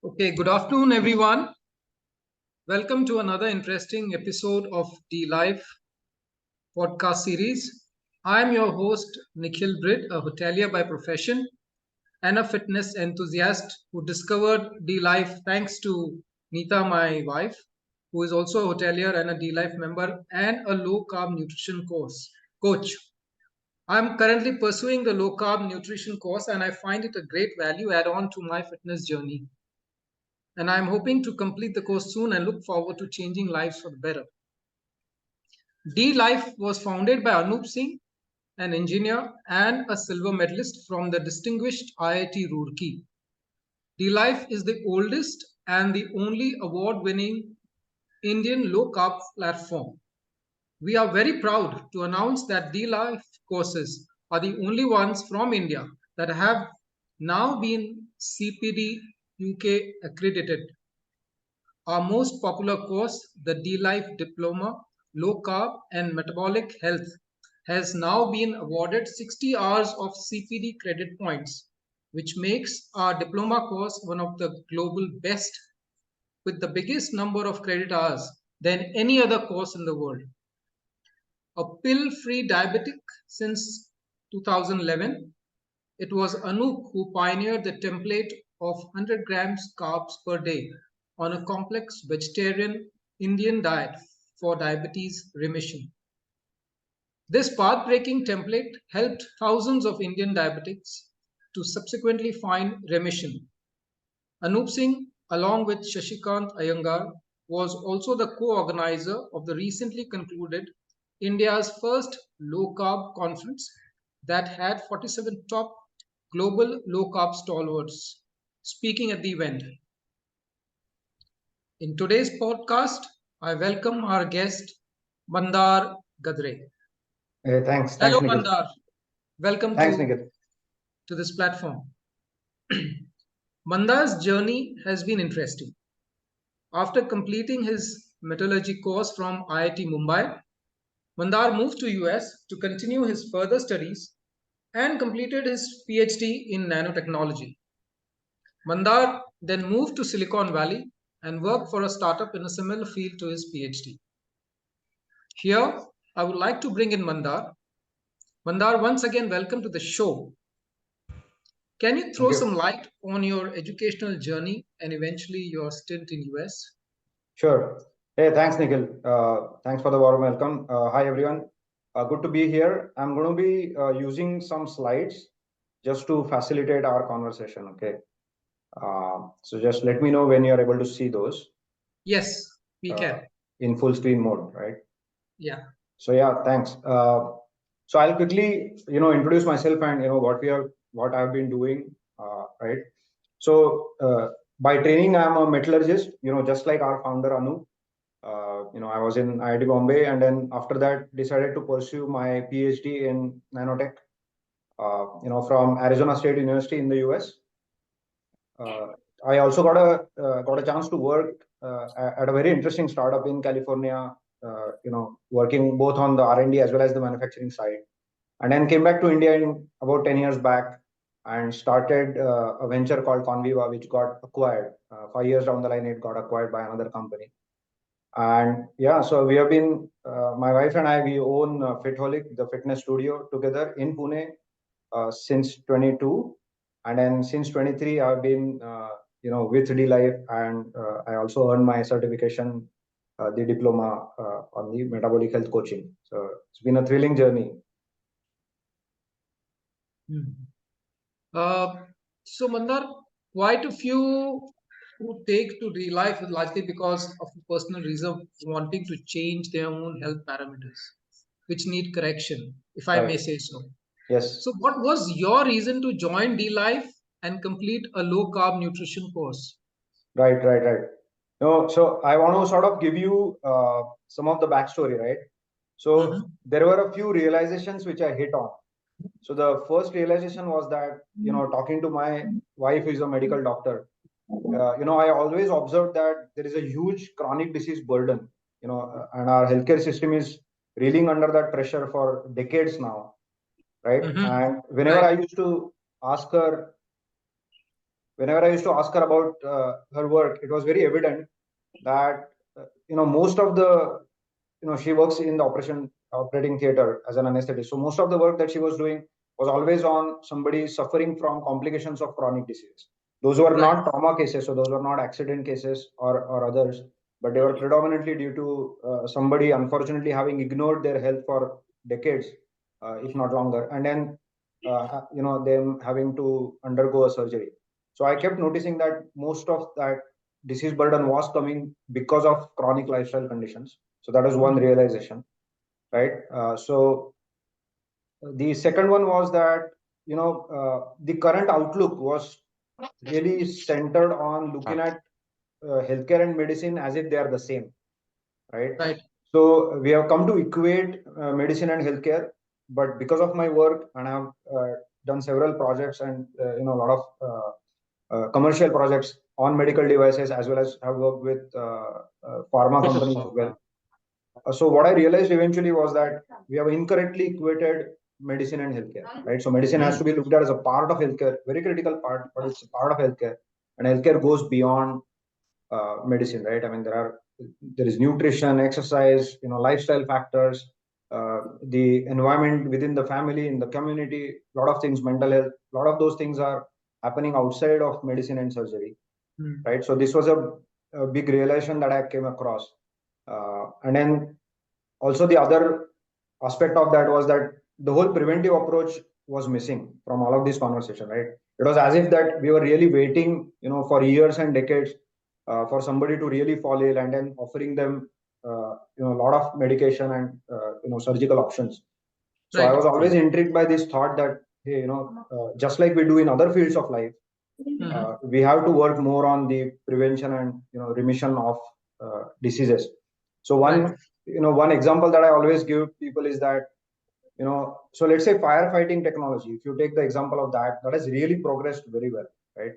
Okay, good afternoon, everyone. Welcome to another interesting episode of the Life podcast series. I'm your host, Nikheel Brid, a hotelier by profession and a fitness enthusiast who discovered D Life thanks to Neeta, my wife, who is also a hotelier and a D Life member and a low carb nutrition coach. I'm currently pursuing the low carb nutrition course and I find it a great value add on to my fitness journey. And I'm hoping to complete the course soon and look forward to changing lives for the better. D Life was founded by Anup Singh, an engineer and a silver medalist from the distinguished IIT Roorkee. D Life is the oldest and the only award winning Indian low carb platform. We are very proud to announce that D Life courses are the only ones from India that have now been CPD UK accredited. Our most popular course, the D-Life Diploma, Low Carb and Metabolic Health, has now been awarded 60 hours of CPD credit points, which makes our diploma course one of the global best with the biggest number of credit hours than any other course in the world. A pill-free diabetic since 2011, it was Anoop who pioneered the template of 100 grams carbs per day on a complex vegetarian Indian diet for diabetes remission. This path-breaking template helped thousands of Indian diabetics to subsequently find remission. Anup Singh, along with Shashikant Iyengar, was also the co-organizer of the recently concluded India's first low-carb conference that had 47 top global low-carb stalwarts speaking at the event. In today's podcast, I welcome our guest, Mandar Gadre. Hey, thanks. Hello, Thanks, Nikhil. Mandar. Welcome Thanks, Nikhil. to this platform. Mandar's journey has been interesting. After completing his metallurgy course from IIT Mumbai, Mandar moved to US to continue his further studies and completed his Ph.D. in nanotechnology. Mandar then moved to Silicon Valley and worked for a startup in a similar field to his Ph.D. Here, I would like to bring in Mandar. Mandar, once again, welcome to the show. Can you throw some light on your educational journey and eventually your stint in US? Sure. Hey, thanks, Nikhil. Thanks for the warm welcome. Hi, everyone. Good to be here. I'm going to be using some slides just to facilitate our conversation. Okay. So just let me know when you're able to see those. Yes, we can. In full screen mode, right? Yeah. So yeah, thanks. So I'll quickly, introduce myself and what I've been doing, right? So by training, I'm a metallurgist. Just like our founder Anu. I was in IIT Bombay, and then after that, decided to pursue my PhD in nanotech. From Arizona State University in the US. I also got a chance to work at a very interesting startup in California. Working both on the R&D as well as the manufacturing side, and then came back to India in about 10 years back and started a venture called Conviva, which got acquired 5 years down the line. It got acquired by another company, and yeah, so we have been my wife and I, we own FITholic, the fitness studio, together in Pune since 22, and then since 23 I've been with D Life, and I also earned my certification, the diploma on the metabolic health coaching. So it's been a thrilling journey. So Mandar, quite a few who take to D Life largely because of a personal reason, wanting to change their own health parameters, which need correction, if I may say so. Yes. So what was your reason to join D Life and complete a low carb nutrition course? Right. No, so I want to sort of give you some of the backstory, right? So there were a few realizations which I hit on. So the first realization was that, talking to my wife, who is a medical doctor, I always observed that there is a huge chronic disease burden, and our healthcare system is reeling under that pressure for decades now, right? And whenever I used to ask her whenever I used to ask her about her work, it was very evident that most of the she works in the operating theater as an anesthetist. So most of the work that she was doing was always on somebody suffering from complications of chronic diseases. Those were Right. not trauma cases, so those were not accident cases or others, but they were predominantly due to somebody unfortunately having ignored their health for decades, if not longer, and then them having to undergo a surgery. So I kept noticing that most of that disease burden was coming because of chronic lifestyle conditions. So that was one realization, right? So the second one was that the current outlook was really centered on looking at healthcare and medicine as if they are the same, right? Right. So we have come to equate medicine and healthcare, but because of my work and I have done several projects and a lot of commercial projects on medical devices, as well as have worked with pharma companies as well. So what I realized eventually was that we have incorrectly equated medicine and healthcare, right? So medicine has to be looked at as a part of healthcare, very critical part, but it's a part of healthcare, and healthcare goes beyond medicine, right? I mean, there is nutrition, exercise, lifestyle factors, the environment within the family, in the community, a lot of things, mental health, a lot of those things are happening outside of medicine and surgery, right? So this was a big realization that I came across, and then also the other aspect of that was that the whole preventive approach was missing from all of this conversation, right? It was as if that we were really waiting for years and decades for somebody to really fall ill and then offering them a lot of medication and surgical options. So I Right. was always intrigued by this thought that, hey, just like we do in other fields of life, we have to work more on the prevention and remission of diseases. So Right. one example that I always give people is that, so let's say firefighting technology, if you take the example of that, that has really progressed very well, right?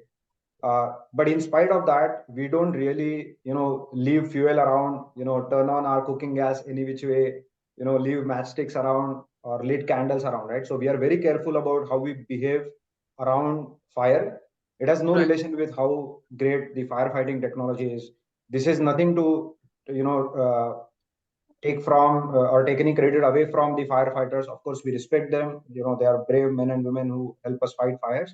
But in spite of that, we don't really leave fuel around, turn on our cooking gas any which way, leave matchsticks around or lit candles around, right? So we are very careful about how we behave around fire. It has no Right. relation with how great the firefighting technology is. This is nothing to you know take from or take any credit away from the firefighters. Of course, we respect them. They are brave men and women who help us fight fires.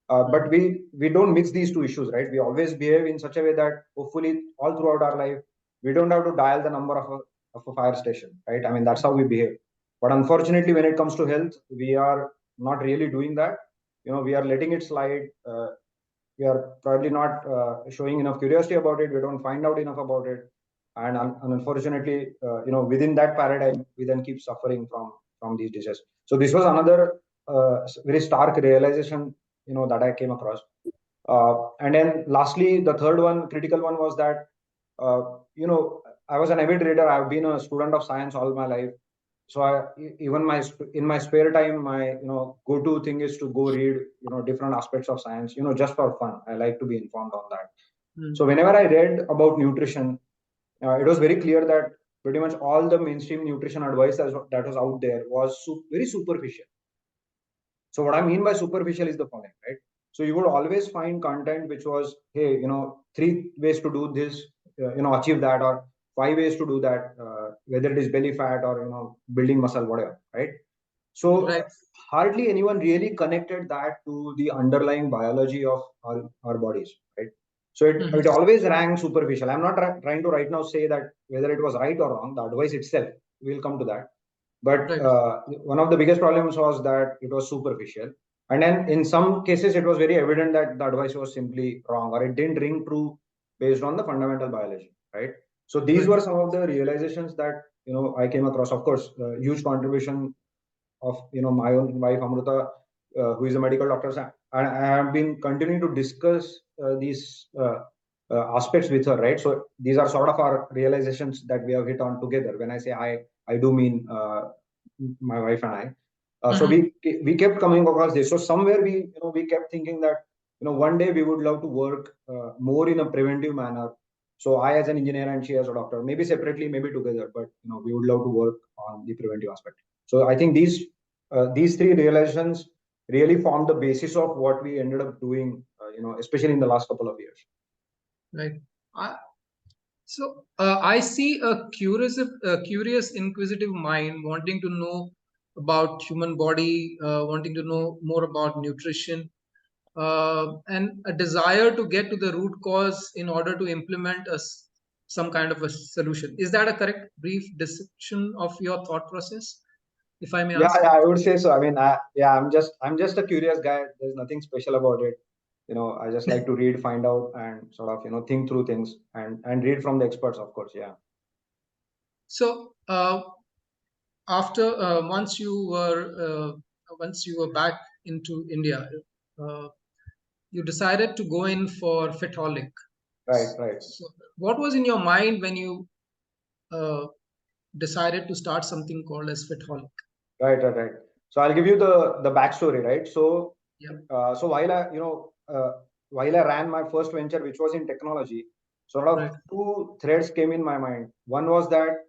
But we don't mix these two issues, right? We always behave in such a way that hopefully all throughout our life we don't have to dial the number of a fire station, right? I mean, that's how we behave. But unfortunately, when it comes to health, we are not really doing that. We are letting it slide. We are probably not showing enough curiosity about it. We don't find out enough about it, and unfortunately, within that paradigm, we then keep suffering from these diseases. So this was another very stark realization, that I came across. And then lastly, the third one, critical one, was that uh, I was an avid reader. I've been a student of science all my life. So even in my spare time, my go-to thing is to go read different aspects of science, just for fun. I like to be informed on that. So whenever I read about nutrition, it was very clear that pretty much all the mainstream nutrition advice that was out there was very superficial. So what I mean by superficial is the following, right? So you would always find content which was, hey, 3 ways to do this, achieve that, or 5 ways to do that, whether it is belly fat or building muscle, whatever, right? So Right. hardly anyone really connected that to the underlying biology of our bodies, right? So it always rang superficial. I'm not trying to right now say that whether it was right or wrong. The advice itself, we'll come to that. But Right. one of the biggest problems was that it was superficial. And then in some cases, it was very evident that the advice was simply wrong or it didn't ring true based on the fundamental biology, right? So these Right. were some of the realizations that I came across. Of course, huge contribution of my own wife Amruta, who is a medical doctor, and I have been continuing to discuss these aspects with her, right? So these are sort of our realizations that we have hit on together. When I say I do mean my wife and I. So we kept coming across this. So somewhere we kept thinking that one day we would love to work more in a preventive manner. So I as an engineer and she as a doctor, maybe separately, maybe together, but we would love to work on the preventive aspect. So I think these three realizations really formed the basis of what we ended up doing, especially in the last couple of years. Right. I see a curious, inquisitive mind wanting to know about human body, wanting to know more about nutrition, and a desire to get to the root cause in order to implement some kind of a solution. Is that a correct brief description of your thought process, if I may Yeah, ask? yeah, I would say so. I mean, I'm just a curious guy. There's nothing special about it. I just like to read, find out, and sort of think through things and read from the experts, of course. Yeah. So, after once you were back into India, uh, you decided to go in for FITholic. Right, right. So, what was in your mind when you uh, decided to start something called as FITholic? Right, right, right. So I'll give you the backstory, right? So, Yeah, so while I ran my first venture, which was in technology, sort of right. two threads came in my mind. One was that,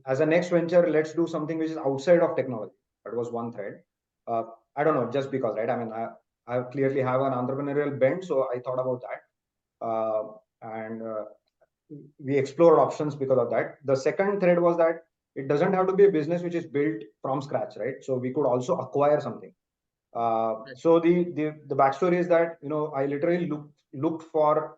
as a next venture, let's do something which is outside of technology. That was one thread. Uh, I don't know, just because, right? I mean, I clearly have an entrepreneurial bent, so I thought about that. And we explored options because of that. The second thread was that it doesn't have to be a business which is built from scratch, right? So we could also acquire something. Right. So the backstory is that I literally looked for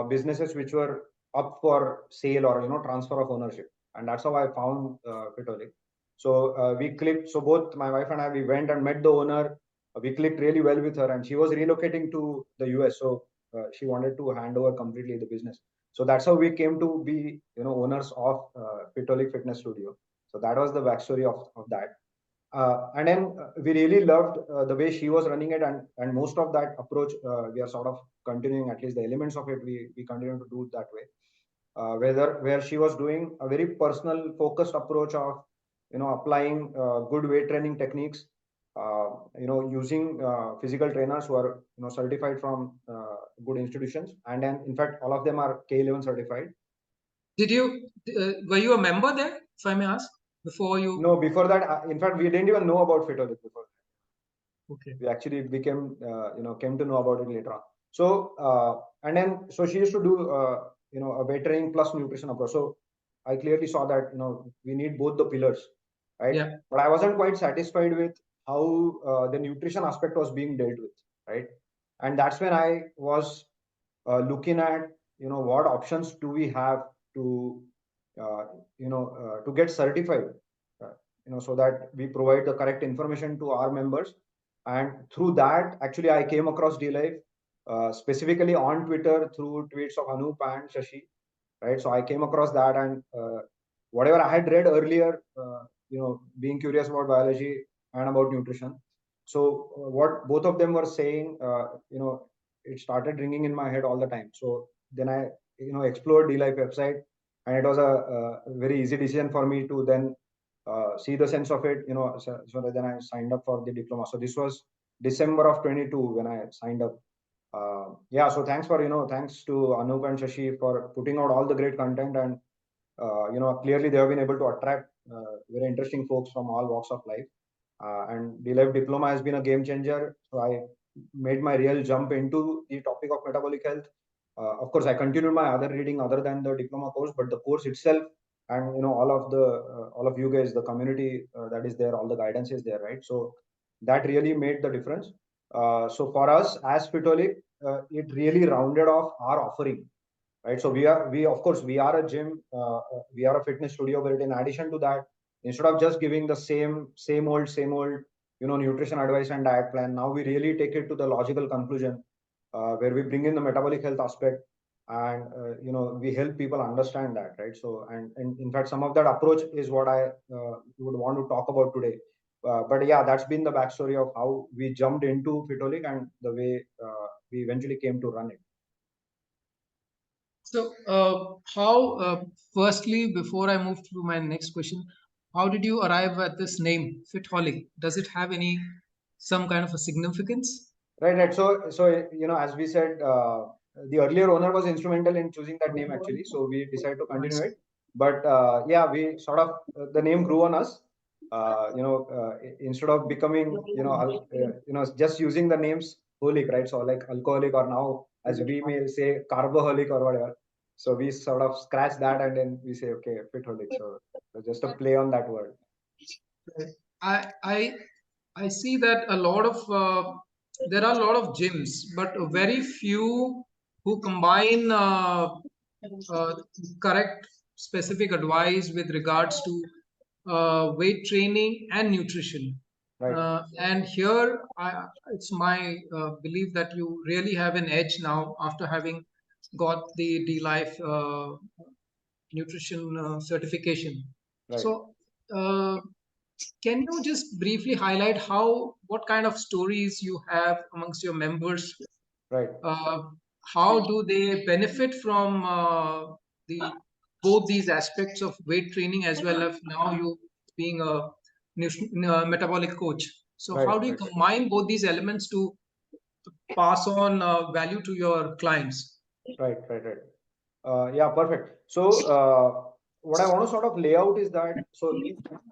businesses which were up for sale or transfer of ownership, and that's how I found FITholic. So we clicked. So both my wife and I, we went and met the owner. We clicked really well with her, and she was relocating to the US, so she wanted to hand over completely the business. So that's how we came to be owners of FITholic Fitness Studio. So that was the backstory of that. And then we really loved the way she was running it, and most of that approach we are sort of continuing, at least the elements of it we continue to do that way. Where she was doing a very personal focused approach of applying good weight training techniques, using physical trainers who are certified from good institutions, and then in fact all of them are K11 certified. Did you were you a member there, if I may ask, before you? No, before that, in fact, we didn't even know about FITholic before. Okay. We actually became came to know about it later on. So and then so she used to do a weight training plus nutrition approach. So I clearly saw that we need both the pillars, right? Yeah. But I wasn't quite satisfied with how the nutrition aspect was being dealt with, right? And that's when I was looking at what options do we have to to get certified, so that we provide the correct information to our members. And through that, actually, I came across DLife specifically on Twitter through tweets of Anup and Shashi, right? So I came across that, and whatever I had read earlier, being curious about biology and about nutrition. So what both of them were saying, it started ringing in my head all the time. So then I, explored DLife website, and it was a very easy decision for me to then see the sense of it. So then I signed up for the diploma. So this was December of 22 when I signed up. Yeah, so thanks to Anup and Shashi for putting out all the great content, and clearly they have been able to attract very interesting folks from all walks of life. And DLife diploma has been a game changer. So I made my real jump into the topic of metabolic health. Of course, I continued my other reading other than the diploma course, but the course itself, and all of you guys, the community that is there, all the guidance is there, right? So that really made the difference. So for us as FITholic, it really rounded off our offering, right? So we of course we are a gym, we are a fitness studio, but in addition to that, instead of just giving the same old nutrition advice and diet plan, now we really take it to the logical conclusion, where we bring in the metabolic health aspect, and we help people understand that, right? So and in fact some of that approach is what I would want to talk about today. But yeah, that's been the backstory of how we jumped into FITholic and the way we eventually came to run it. So, firstly, before I move to my next question, how did you arrive at this name, FITholic? Does it have some kind of a significance? Right, right. So as we said, the earlier owner was instrumental in choosing that name actually. So we decided to I continue see. it. But yeah, we sort of the name grew on us. Instead of becoming just using the names holic, right? So like alcoholic, or now as we may say carboholic or whatever. So we sort of scratch that and then we say, okay, FITholic. So just a play on that word. I I I see that a lot of there are a lot of gyms, but very few who combine uh, correct specific advice with regards to weight training and nutrition. Right, And here, it's my belief that you really have an edge now after having got the D Life nutrition certification. right, So, uh, can you just briefly highlight what kind of stories you have amongst your members? right. Uh, how do they benefit from the both these aspects of weight training as well as now you being a metabolic coach? So, Right, how do you right, combine both these elements to pass on value to your clients? right, right, right. Yeah, perfect. So, what I want to sort of lay out is that, so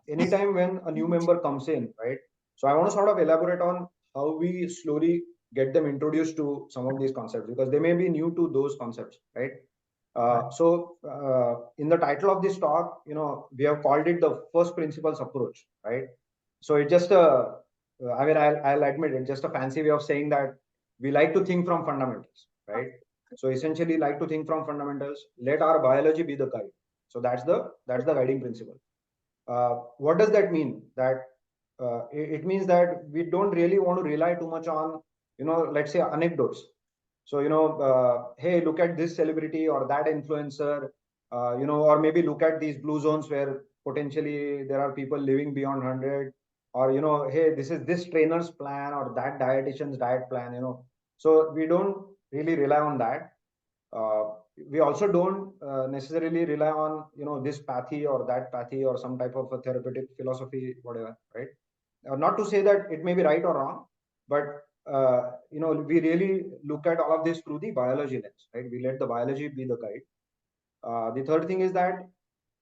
anytime when a new member comes in, right? So, I want to sort of elaborate on how we slowly get them introduced to some of these concepts, because they may be new to those concepts, right? Right. In the title of this talk, we have called it the first principles approach, right? So it's just I mean, I'll admit it's just a fancy way of saying that we like to think from fundamentals, right? So essentially, like to think from fundamentals. Let our biology be the guide. So that's the guiding principle. What does that mean? That it means that we don't really want to rely too much on, let's say anecdotes. So hey, look at this celebrity or that influencer, or maybe look at these blue zones where potentially there are people living beyond 100, or hey, this is this trainer's plan or that dietitian's diet plan. So we don't really rely on that. uh, we also don't necessarily rely on this pathy or that pathy or some type of a therapeutic philosophy, whatever, right? Not to say that it may be right or wrong, but we really look at all of this through the biology lens, right? We let the biology be the guide. The third thing is that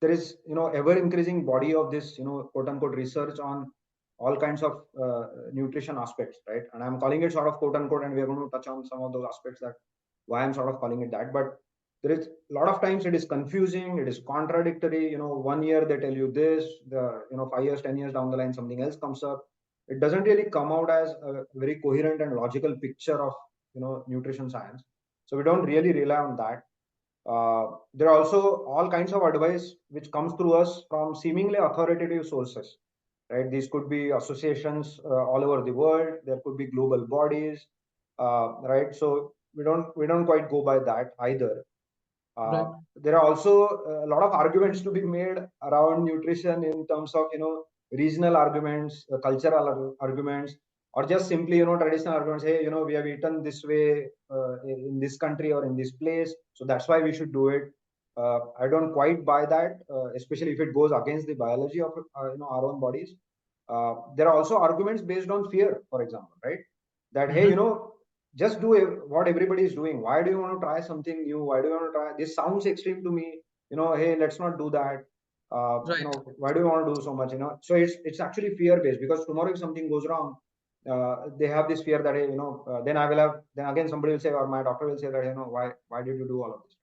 there is ever increasing body of this quote unquote research on all kinds of nutrition aspects, right? And I'm calling it sort of quote unquote, and we are going to touch on some of those aspects, that why I'm sort of calling it that. But there is a lot of times it is confusing, it is contradictory. One year they tell you this, the 5 years, 10 years down the line something else comes up. It doesn't really come out as a very coherent and logical picture of nutrition science. So we don't really rely on that. There are also all kinds of advice which comes through us from seemingly authoritative sources, right? These could be associations all over the world. There could be global bodies, right? So we don't quite go by that either. Right. There are also a lot of arguments to be made around nutrition in terms of regional arguments, cultural arguments, or just simply traditional arguments. Hey, we have eaten this way in this country or in this place, so that's why we should do it. I don't quite buy that, especially if it goes against the biology of our own bodies. There are also arguments based on fear, for example, right? That hey, Mhm. just do what everybody is doing. Why do you want to try something new? Why do you want to try this? Sounds extreme to me. Hey, let's not do that. Right. Why do you want to do so much? So it's actually fear based, because tomorrow if something goes wrong, they have this fear that hey, then I will have, then again somebody will say, or my doctor will say that why did you do all of this?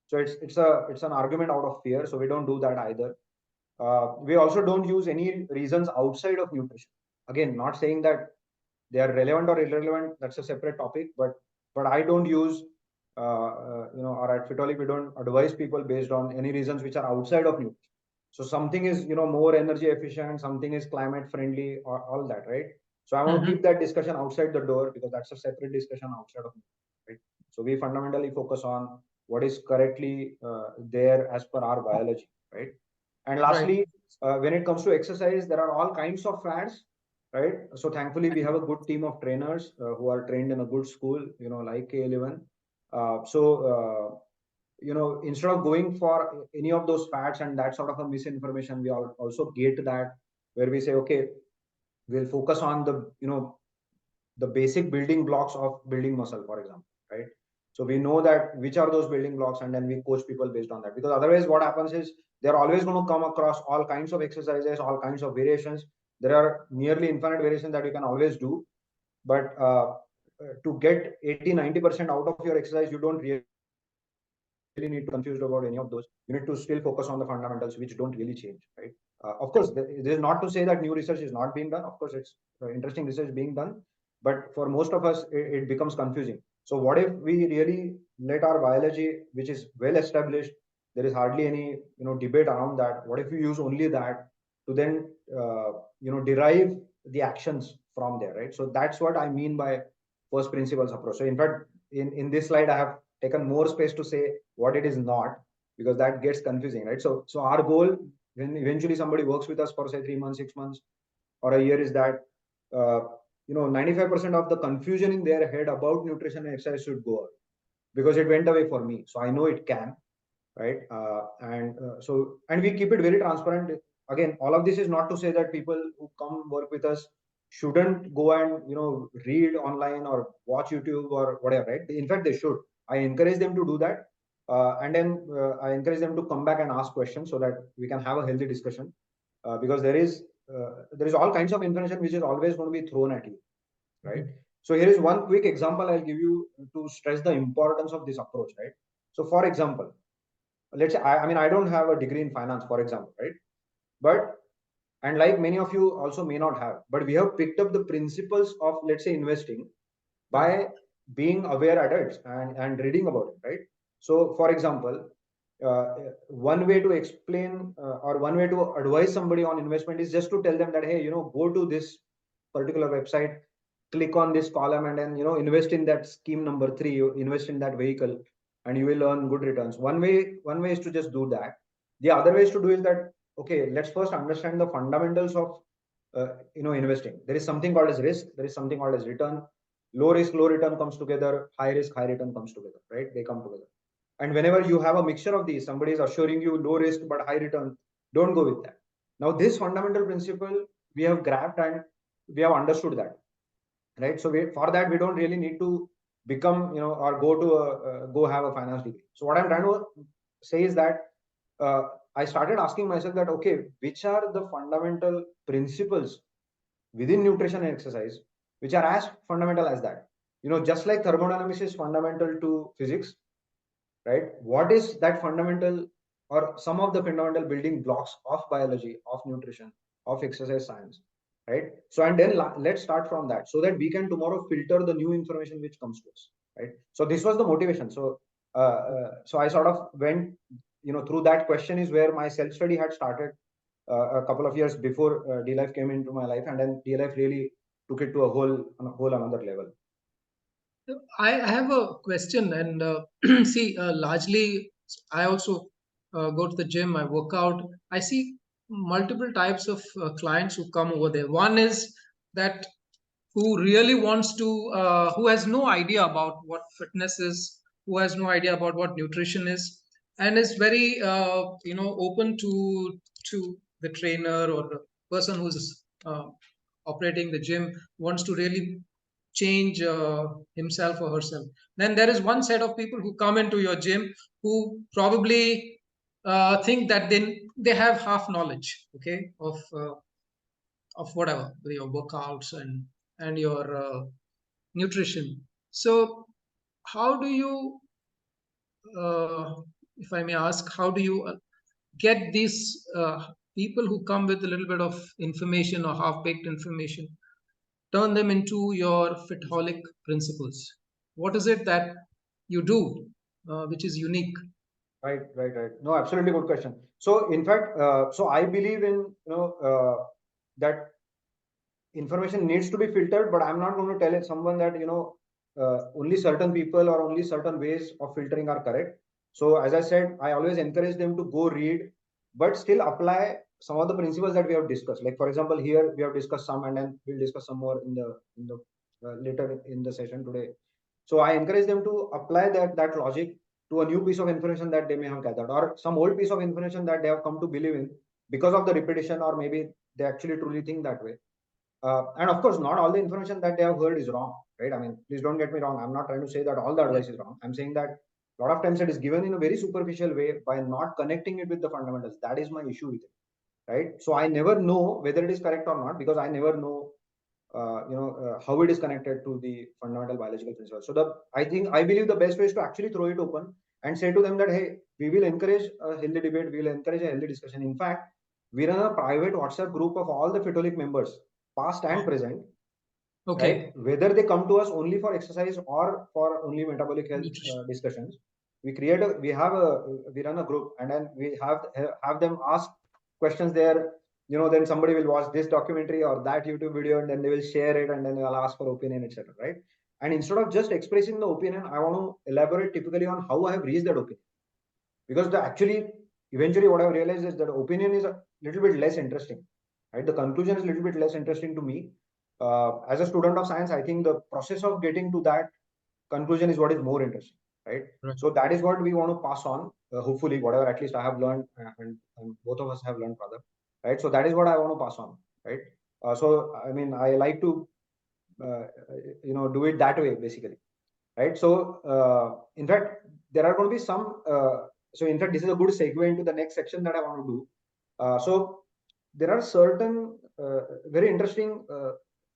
So it's an argument out of fear. So we don't do that either. We also don't use any reasons outside of nutrition. Again, not saying that they are relevant or irrelevant, that's a separate topic, but I don't use or at FITholic we don't advise people based on any reasons which are outside of nutrition. So something is more energy efficient, something is climate friendly, or all that, right? So I want to Mhm. keep that discussion outside the door, because that's a separate discussion outside of nutrition, right? So we fundamentally focus on what is correctly there as per our biology, right? And Right. lastly, when it comes to exercise, there are all kinds of fads, right? So thankfully, we have a good team of trainers who are trained in a good school, like K11. Instead of going for any of those fads and that sort of a misinformation, we also gate that, where we say, okay, we'll focus on the basic building blocks of building muscle, for example, right? So we know that which are those building blocks, and then we coach people based on that. Because otherwise, what happens is they're always going to come across all kinds of exercises, all kinds of variations. There are nearly infinite variations that you can always do, but to get 80-90% out of your exercise, you don't really need to confused about any of those. You need to still focus on the fundamentals, which don't really change, right? Of course, this is not to say that new research is not being done. Of course, it's interesting research being done, but for most of us, it becomes confusing. So what if we really let our biology, which is well established, there is hardly any debate around that. What if we use only that to then derive the actions from there, right? So that's what I mean by first principles approach. So in fact, in this slide, I have taken more space to say what it is not, because that gets confusing, right? So our goal, when eventually somebody works with us for say 3 months, 6 months, or a year, is that 95% of the confusion in their head about nutrition and exercise should go out, because it went away for me. So I know it can, right? And we keep it very transparent. Again, all of this is not to say that people who come work with us shouldn't go and read online or watch YouTube or whatever, right? In fact, they should. I encourage them to do that, and then I encourage them to come back and ask questions so that we can have a healthy discussion, because there is all kinds of information which is always going to be thrown at you, right? So here is one quick example I'll give you to stress the importance of this approach, right? So for example, let's say I mean, I don't have a degree in finance, for example, right? But, and like many of you also may not have, but we have picked up the principles of, let's say, investing by being aware adults and reading about it, right? So for example, uh, one way to explain or one way to advise somebody on investment is just to tell them that, hey, go to this particular website, click on this column, and then invest in that scheme number 3, you invest in that vehicle, and you will earn good returns. One way is to just do that. The other way is to do is that, okay, let's first understand the fundamentals of investing. There is something called as risk, there is something called as return. Low risk, low return comes together, high risk, high return comes together, right? They come together. And whenever you have a mixture of these, somebody is assuring you low risk but high return, don't go with that. Now this fundamental principle we have grabbed and we have understood that, right? So for that, we don't really need to become or go have a finance degree. So what I'm trying to say is that I started asking myself that, okay, which are the fundamental principles within nutrition and exercise which are as fundamental as that? Just like thermodynamics is fundamental to physics, right? What is that fundamental, or some of the fundamental building blocks of biology, of nutrition, of exercise science, right? So, and then let's start from that so that we can tomorrow filter the new information which comes to us, right? So this was the motivation. So I sort of went through that question is where my self study had started a couple of years before D-Life came into my life, and then D-Life really took it to a whole another level. I have a question, and see, largely, I also go to the gym, I work out. I see multiple types of clients who come over there. One is that who really wants to, who has no idea about what fitness is, who has no idea about what nutrition is, and is very, open to the trainer or the person who's operating the gym, wants to really change himself or herself. Then there is one set of people who come into your gym who probably think that they have half knowledge, okay, of whatever your workouts and your nutrition. So how do you, if I may ask, how do you get these people who come with a little bit of information or half baked information, turn them into your FITholic principles? What is it that you do which is unique? Right. No, absolutely good question. So, in fact, so I believe in that information needs to be filtered, but I'm not going to tell someone that only certain people or only certain ways of filtering are correct. So, as I said, I always encourage them to go read, but still apply some of the principles that we have discussed. Like, for example, here we have discussed some, and then we'll discuss some more in the later in the session today. So I encourage them to apply that logic to a new piece of information that they may have gathered, or some old piece of information that they have come to believe in because of the repetition, or maybe they actually truly think that way. And of course, not all the information that they have heard is wrong, right? I mean, please don't get me wrong. I'm not trying to say that all the advice is wrong. I'm saying that a lot of times it is given in a very superficial way by not connecting it with the fundamentals. That is my issue with it, right? So I never know whether it is correct or not, because I never know how it is connected to the fundamental biological principles. So I believe the best way is to actually throw it open and say to them that, hey, we will encourage a healthy debate, we will encourage a healthy discussion. In fact, we run a private WhatsApp group of all the FITholic members, past and present, Okay. right? Whether they come to us only for exercise or for only metabolic health discussions, we run a group, and then we have them ask questions there. Then somebody will watch this documentary or that YouTube video, and then they will share it, and then they'll ask for opinion, etc. Right? And instead of just expressing the opinion, I want to elaborate typically on how I have reached that opinion, because eventually what I've realized is that opinion is a little bit less interesting, right? The conclusion is a little bit less interesting to me. As a student of science, I think the process of getting to that conclusion is what is more interesting, right? So that is what we want to pass on. Hopefully, whatever at least I have learned, and both of us have learned further, right? So that is what I want to pass on, right? So I mean, I like to do it that way, basically, right? So in fact, there are going to be some. So in fact, this is a good segue into the next section that I want to do. So there are certain very interesting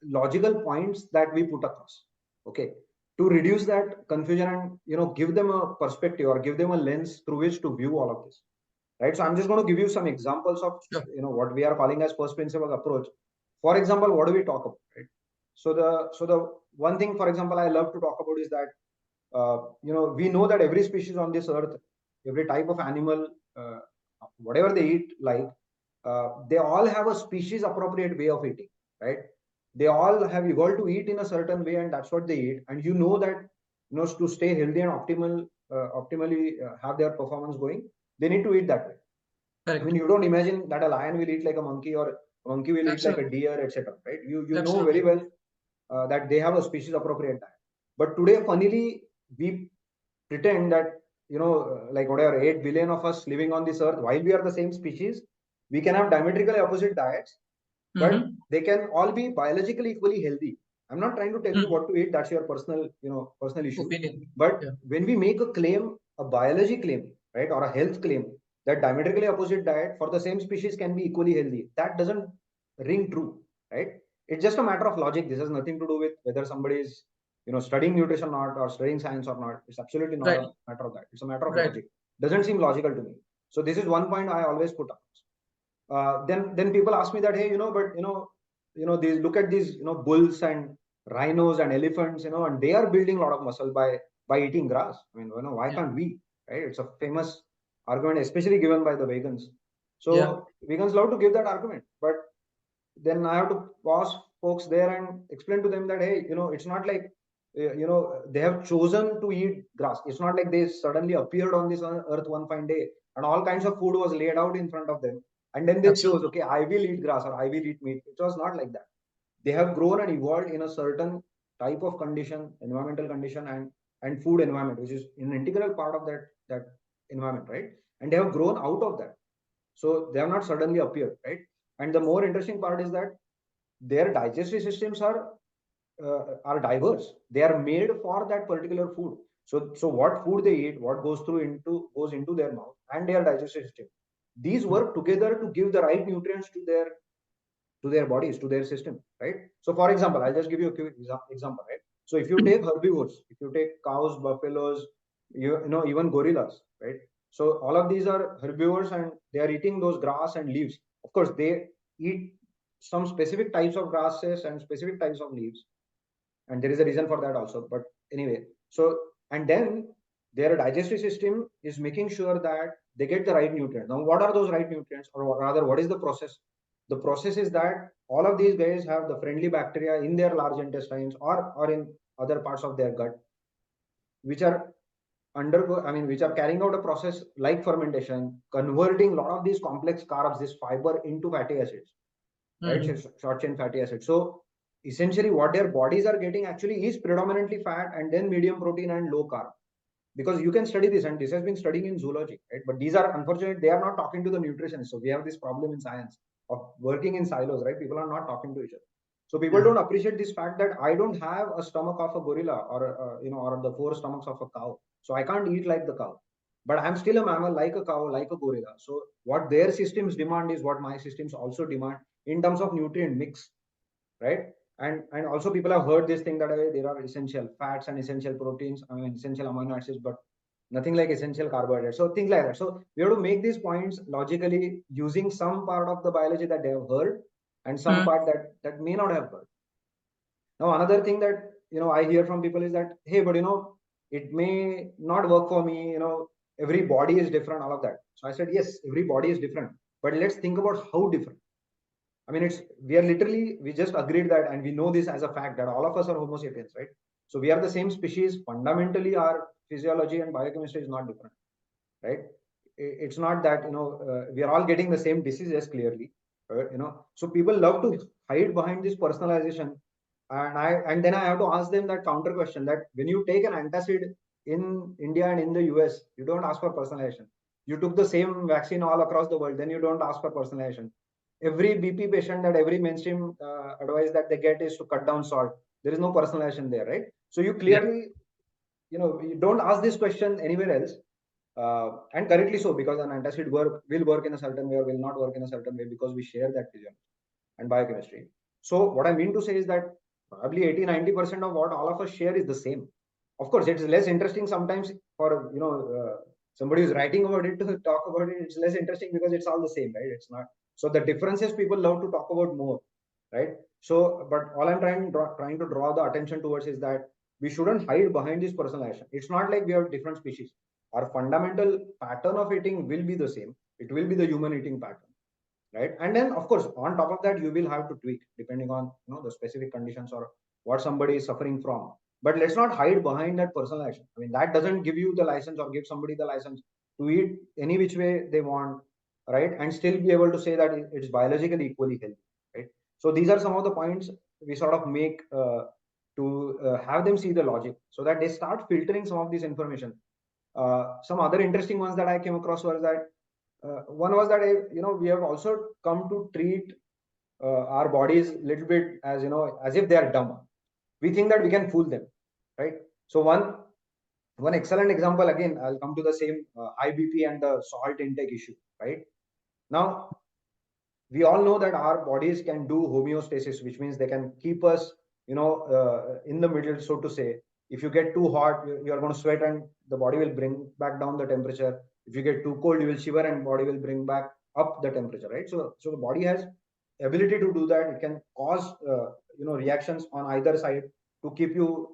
logical points that we put across, okay, to reduce that confusion and give them a perspective or give them a lens through which to view all of this, right? So I'm just going to give you some examples of what we are calling as first principles approach. For example, what do we talk about, right? So the one thing, for example, I love to talk about is that we know that every species on this earth, every type of animal, whatever they eat, they all have a species appropriate way of eating, right? They all have evolved to eat in a certain way, and that's what they eat. And that to stay healthy and optimally have their performance going, they need to eat that way. Correct. I mean, you don't imagine that a lion will eat like a monkey, or a monkey will eat like a deer, etc. Right? You know very well that they have a species appropriate diet. But today, funnily, we pretend that like whatever 8 billion of us living on this earth, while we are the same species, we can have diametrically opposite diets, but they can all be biologically equally healthy. I'm not trying to tell you what to eat. That's your personal issue. Opinion. But when we make a claim, a biology claim, right, or a health claim, that diametrically opposite diet for the same species can be equally healthy, that doesn't ring true, right? It's just a matter of logic. This has nothing to do with whether somebody is studying nutrition or not, or studying science or not. It's absolutely not a matter of that. It's a matter of logic. Doesn't seem logical to me. So this is one point I always put up. Then people ask me that, hey, these, look at these bulls and rhinos and elephants, and they are building a lot of muscle by eating grass. I mean, why can't we? Right? It's a famous argument, especially given by the vegans. So vegans love to give that argument, but then I have to pause folks there and explain to them that, hey, it's not like they have chosen to eat grass. It's not like they suddenly appeared on this earth one fine day and all kinds of food was laid out in front of them, and then they chose, okay, I will eat grass or I will eat meat. It was not like that. They have grown and evolved in a certain type of condition, environmental condition, and food environment, which is an integral part of that environment, right? And they have grown out of that. So they have not suddenly appeared, right? And the more interesting part is that their digestive systems are diverse. They are made for that particular food. So what food they eat, what goes into their mouth and their digestive system, these work together to give the right nutrients to their bodies, to their system, right? So for example, I'll just give you a quick example, right? So if you take herbivores, if you take cows, buffaloes, even gorillas, right? So all of these are herbivores and they are eating those grass and leaves. Of course, they eat some specific types of grasses and specific types of leaves, and there is a reason for that also. But anyway, so and then their digestive system is making sure that they get the right nutrients. Now, what are those right nutrients, or rather, what is the process? The process is that all of these guys have the friendly bacteria in their large intestines or in other parts of their gut, which are which are carrying out a process like fermentation, converting a lot of these complex carbs, this fiber, into fatty acids, right? Short chain fatty acids. So essentially what their bodies are getting actually is predominantly fat and then medium protein and low carb. Because you can study this, and this has been studying in zoology, right? But these are unfortunate, they are not talking to the nutritionists. So we have this problem in science of working in silos, right? People are not talking to each other. So people don't appreciate this fact that I don't have a stomach of a gorilla or the 4 stomachs of a cow. So I can't eat like the cow. But I'm still a mammal like a cow, like a gorilla. So what their systems demand is what my systems also demand in terms of nutrient mix, right? and also people have heard this thing that there are essential fats and essential proteins, I mean essential amino acids, but nothing like essential carbohydrates. So things like that. So we have to make these points logically using some part of the biology that they have heard and some part that may not have heard. Now another thing that I hear from people is that, hey, but it may not work for me. Every body is different, all of that. So I said, yes, every body is different, but let's think about how different. I mean, we just agreed that, and we know this as a fact that all of us are Homo sapiens, right? So we are the same species. Fundamentally, our physiology and biochemistry is not different, right? It's not that we are all getting the same diseases clearly, So people love to hide behind this personalization, and then I have to ask them that counter question that when you take an antacid in India and in the US, you don't ask for personalization. You took the same vaccine all across the world, then you don't ask for personalization. Every BP patient, that every mainstream advice that they get is to cut down salt. There is no personalization there, right? So you clearly, you don't ask this question anywhere else, and correctly so, because an antacid will work in a certain way or will not work in a certain way because we share that physiology and biochemistry. So what I mean to say is that probably 80-90% of what all of us share is the same. Of course, it's less interesting sometimes for somebody who's writing about it to talk about it. It's less interesting because it's all the same, right? It's not. So the differences people love to talk about more, right? So, but all I'm trying to draw the attention towards is that we shouldn't hide behind this personalization. It's not like we have different species. Our fundamental pattern of eating will be the same. It will be the human eating pattern, right? And then of course on top of that you will have to tweak depending on the specific conditions or what somebody is suffering from. But let's not hide behind that personal action. I mean, that doesn't give you the license or give somebody the license to eat any which way they want, right? And still be able to say that it's biologically equally healthy, right? So these are some of the points we sort of make to have them see the logic so that they start filtering some of this information. Some other interesting ones that I came across was that one was that we have also come to treat our bodies a little bit as as if they are dumb. We think that we can fool them, right? So one excellent example, again I'll come to the same high BP and the salt intake issue, right? Now we all know that our bodies can do homeostasis, which means they can keep us in the middle, so to say. If you get too hot, you are going to sweat and the body will bring back down the temperature. If you get too cold, you will shiver and body will bring back up the temperature, right? So the body has ability to do that. It can cause reactions on either side to keep you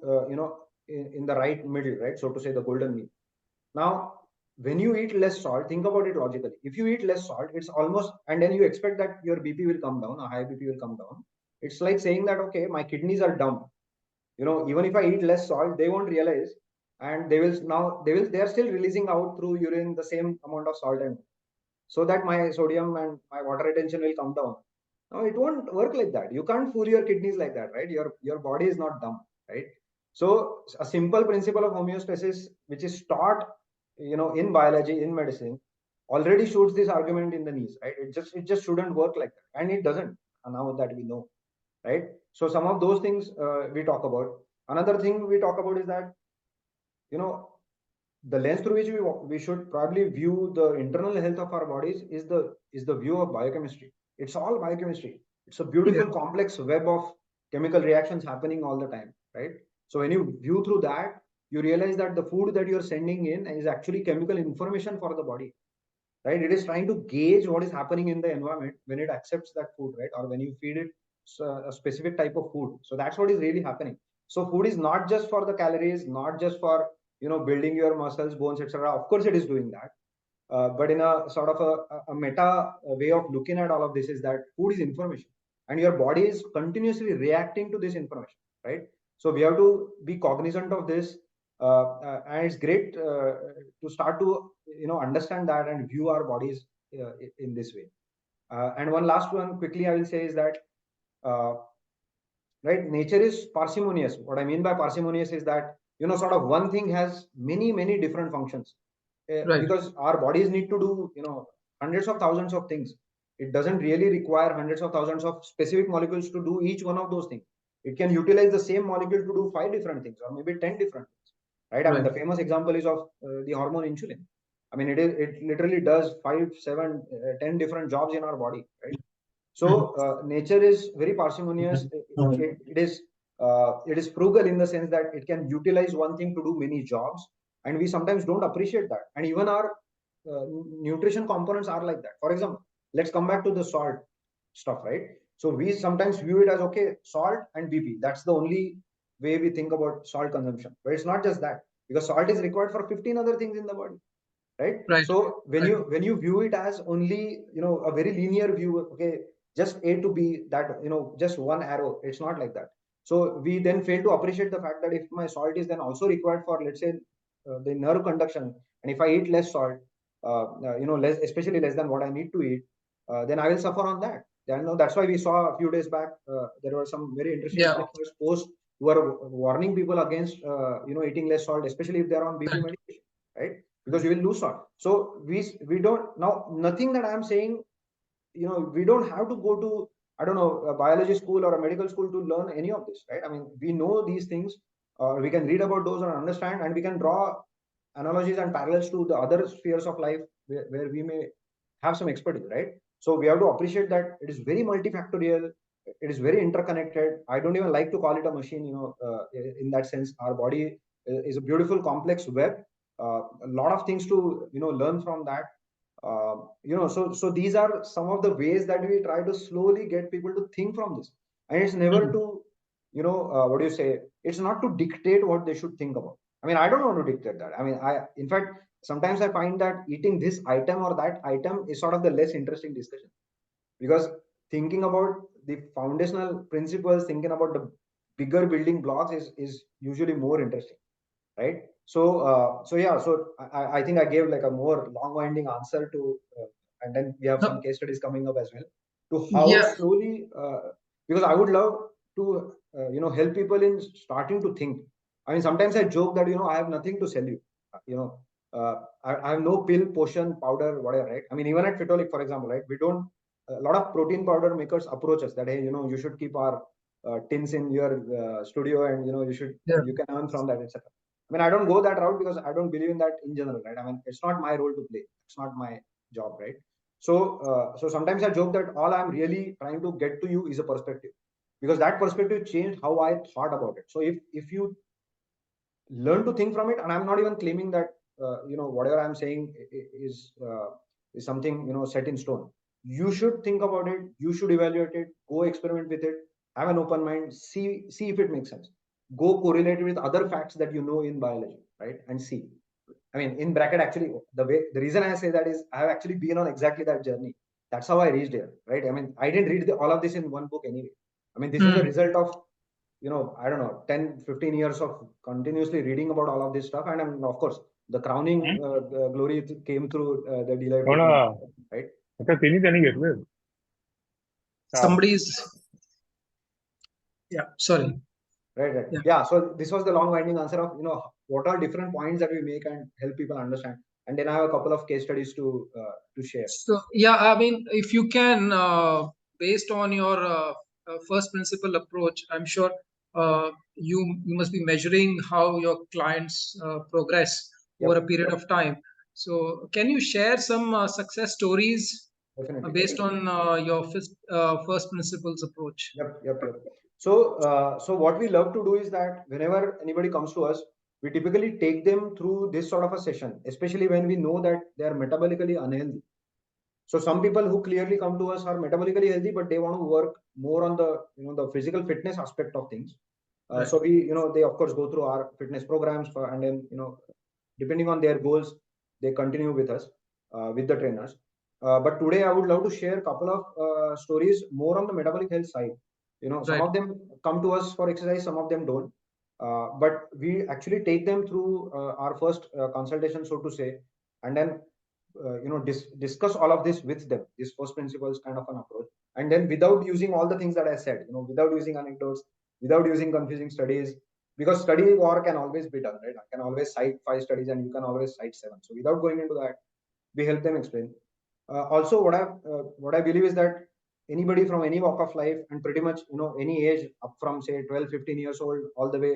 in the right middle, right, so to say, the golden mean. Now when you eat less salt, think about it logically. If you eat less salt, it's almost, and then you expect that your BP will come down, a high BP will come down. It's like saying that, okay, my kidneys are dumb. Even if I eat less salt, they won't realize, and they are still releasing out through urine the same amount of salt, and so that my sodium and my water retention will come down. No, it won't work like that. You can't fool your kidneys like that, right? Your body is not dumb, right? So a simple principle of homeostasis, which is taught, in biology, in medicine, already shoots this argument in the knees, right? It just shouldn't work like that, and it doesn't. Now that we know, right? So some of those things we talk about. Another thing we talk about is that you know the lens through which we should probably view the internal health of our bodies is the view of biochemistry. It's all biochemistry. It's a beautiful complex web of chemical reactions happening all the time, right? So when you view through that, you realize that the food that you're sending in is actually chemical information for the body, right? It is trying to gauge what is happening in the environment when it accepts that food, right? Or when you feed it a specific type of food. So that's what is really happening. So food is not just for the calories, not just for building your muscles, bones, etc. Of course it is doing that, but in a sort of a meta way of looking at all of this is that food is information, and your body is continuously reacting to this information, right? So we have to be cognizant of this, and it's great to start to understand that and view our bodies in this way. And one last one quickly I will say is that uh, right, nature is parsimonious. What I mean by parsimonious is that sort of one thing has many different functions, because our bodies need to do hundreds of thousands of things. It doesn't really require hundreds of thousands of specific molecules to do each one of those things. It can utilize the same molecule to do 5 different things or maybe 10 different things, right? I mean, the famous example is of the hormone insulin. I mean, it literally does 5, 7, 10 different jobs in our body, right? So nature is very parsimonious. It is frugal in the sense that it can utilize one thing to do many jobs, and we sometimes don't appreciate that. And even our nutrition components are like that. For example, let's come back to the salt stuff, right? So we sometimes view it as okay, salt and BP. That's the only way we think about salt consumption. But it's not just that, because salt is required for 15 other things in the body, right? Right. So when Right. you view it as only a very linear view, okay, just A to B, that just one arrow, it's not like that. So we then fail to appreciate the fact that if my salt is then also required for, let's say, the nerve conduction, and if I eat less salt, less, especially less than what I need to eat, then I will suffer on that. That's why we saw a few days back, there were some very interesting Yeah. doctors posts who are warning people against eating less salt, especially if they're on BP Right. medication, right? Because you will lose salt. So we don't, now nothing that I'm saying, we don't have to go to, I don't know, a biology school or a medical school to learn any of this, right? I mean, we know these things, we can read about those and understand, and we can draw analogies and parallels to the other spheres of life where we may have some expertise, right? So we have to appreciate that it is very multifactorial, it is very interconnected. I don't even like to call it a machine, in that sense. Our body is a beautiful complex web, a lot of things to learn from that. So these are some of the ways that we try to slowly get people to think from this. And it's never to, what do you say, it's not to dictate what they should think about. I mean, I don't want to dictate that. I mean, in fact, sometimes I find that eating this item or that item is sort of the less interesting discussion, because thinking about the foundational principles, thinking about the bigger building blocks is usually more interesting, right? So yeah, so I think I gave like a more long winding answer to, and then we have some No, case studies coming up as well, to how yeah. slowly, because I would love to help people in starting to think. I mean, sometimes I joke that I have nothing to sell you. I have no pill, potion, powder, whatever, right? I mean, even at FITholic, for example, right, we don't. A lot of protein powder makers approach us that, hey, you should keep our tins in your studio, and Yeah. you can earn from that, etc. I mean, I don't go that route because I don't believe in that in general, right? I mean, it's not my role to play. It's not my job, right? So sometimes I joke that all I'm really trying to get to you is a perspective, because that perspective changed how I thought about it. So if you learn to think from it, and I'm not even claiming that whatever I'm saying is something set in stone. You should think about it, you should evaluate it, go experiment with it, have an open mind, see if it makes sense, go correlate it with other facts that you know in biology, right? And see, I mean, in bracket, actually, the reason I say that is I have actually been on exactly that journey. That's how I reached here, right? I mean, I didn't read all of this in one book anyway. I mean, this is a result of I don't know, 10, 15 years of continuously reading about all of this stuff. And of course, the crowning glory came through the D-Life हो ना. book, right? आता त्यांनी त्याने घेतलं. Somebody's. Yeah. Sorry. Right. Yeah. Yeah. So this was the long winding answer of, what are different points that we make and help people understand. And then I have a couple of case studies to share. So yeah, I mean, if you can, based on your first principle approach, I'm sure you must be measuring how your clients progress Yep. over a period of time. So can you share some success stories Definitely. based on your first principles approach? Yep. So what we love to do is that whenever anybody comes to us, we typically take them through this sort of a session, especially when we know that they are metabolically unhealthy. So some people who clearly come to us are metabolically healthy, but they want to work more on the the physical fitness aspect of things. Right. So we they of course go through our fitness programs and then depending on their goals, they continue with us with the trainers. But today I would love to share a couple of stories more on the metabolic health side. Some Right. of them come to us for exercise, some of them don't. But we actually take them through our first consultation, so to say, and then discuss all of this with them, this first principles kind of an approach, and then without using all the things that I said, without using anecdotes, without using confusing studies, because study war can always be done, right? I can always cite 5 studies and you can always cite 7. So without going into that, we help them explain. Also, what I believe is that anybody from any walk of life and pretty much any age, up from say 12, 15 years old, all the way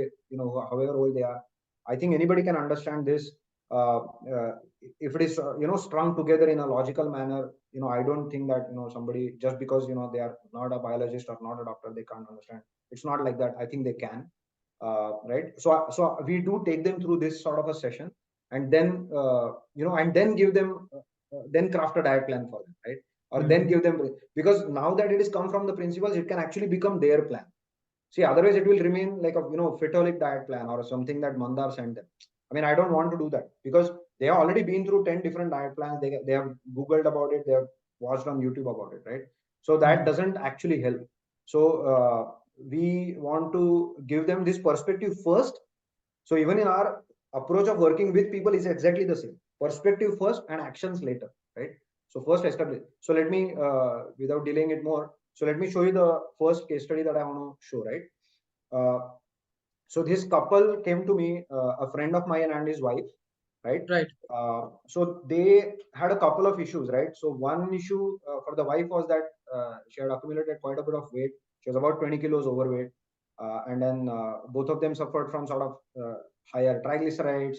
however old they are, I think anybody can understand this. uh, uh, if it is strung together in a logical manner, I don't think that somebody, just because they are not a biologist or not a doctor, they can't understand. It's not like that. I think they can. Right. So we do take them through this sort of a session, and then and then give them then craft a diet plan for them, right? Or then give them, because now that it is come from the principals, it can actually become their plan. See, otherwise it will remain like a FITholic diet plan or something that Mandar sent them. I mean, I don't want to do that, because they have already been through 10 different diet plans. They have Googled about it, they have watched on YouTube about it, right? So that doesn't actually help. So we want to give them this perspective first. So even in our approach of working with people is exactly the same. Perspective first and actions later, right? So first establish. So let me, without delaying it more, so let me show you the first case study that I want to show, right? So this couple came to me, a friend of mine and his wife, right? Right. So they had a couple of issues, right? So one issue for the wife was that she had accumulated quite a bit of weight. She was about 20 kilos overweight. And then both of them suffered from sort of higher triglycerides,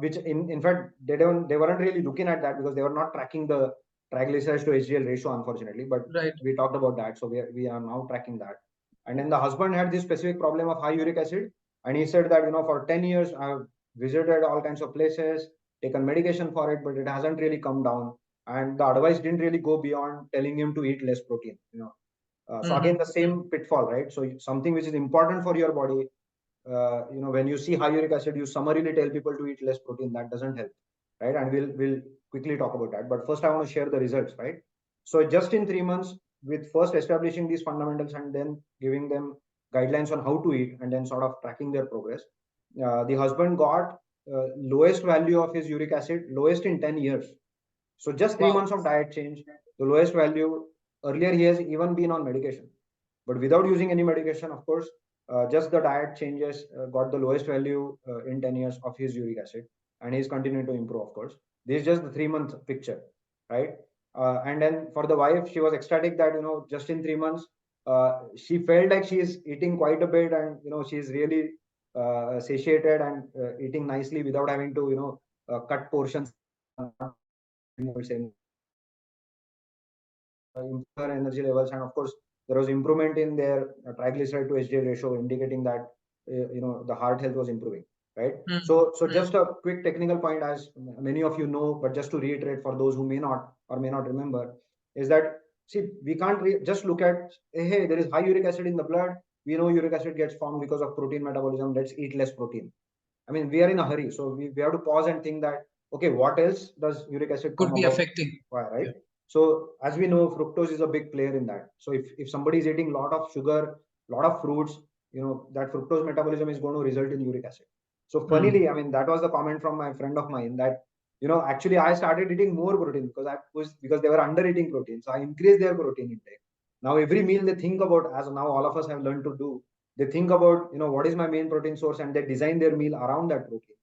which in fact they weren't really looking at that, because they were not tracking the triglycerides to HDL ratio, unfortunately. But Right. we talked about that, so we are now tracking that. And then the husband had this specific problem of high uric acid, and he said that for 10 years I've visited all kinds of places, taken medication for it, but it hasn't really come down. And the advice didn't really go beyond telling him to eat less protein. So again, the same pitfall, right? So something which is important for your body, when you see high uric acid, you summarily tell people to eat less protein. That doesn't help, right? And we'll quickly talk about that. But first, I want to share the results, right? So just in 3 months, with first establishing these fundamentals and then giving them guidelines on how to eat, and then sort of tracking their progress, the husband got lowest value of his uric acid, lowest in 10 years. So just 3 months of diet change, the lowest value. Earlier, he has even been on medication, but without using any medication, of course, just the diet changes got the lowest value in 10 years of his uric acid, and he's continuing to improve, of course. This is just the 3 month picture, right? And then for the wife, she was ecstatic that just in 3 months, she felt like she is eating quite a bit, and she's really satiated and eating nicely without having to cut portions improve their energy levels. And of course, there was improvement in their triglyceride to HDL ratio, indicating that the heart health was improving, right? So just a quick technical point, as many of you know, but just to reiterate for those who may not or may not remember, is that, see, we can't just look at, hey, there is high uric acid in the blood. We know uric acid gets formed because of protein metabolism. Let's eat less protein. I mean, we are in a hurry, so we have to pause and think that, okay, what else does uric acid Could come be about? affecting. Why, right? Yeah. So as we know, fructose is a big player in that. So if somebody is eating a lot of sugar, a lot of fruits, that fructose metabolism is going to result in uric acid. So funnily, I mean, that was the comment from my friend of mine, that actually I started eating more protein because they were under eating protein. So I increased their protein intake. Now every meal they think about, as now all of us have learned to do, they think about what is my main protein source, and they design their meal around that protein,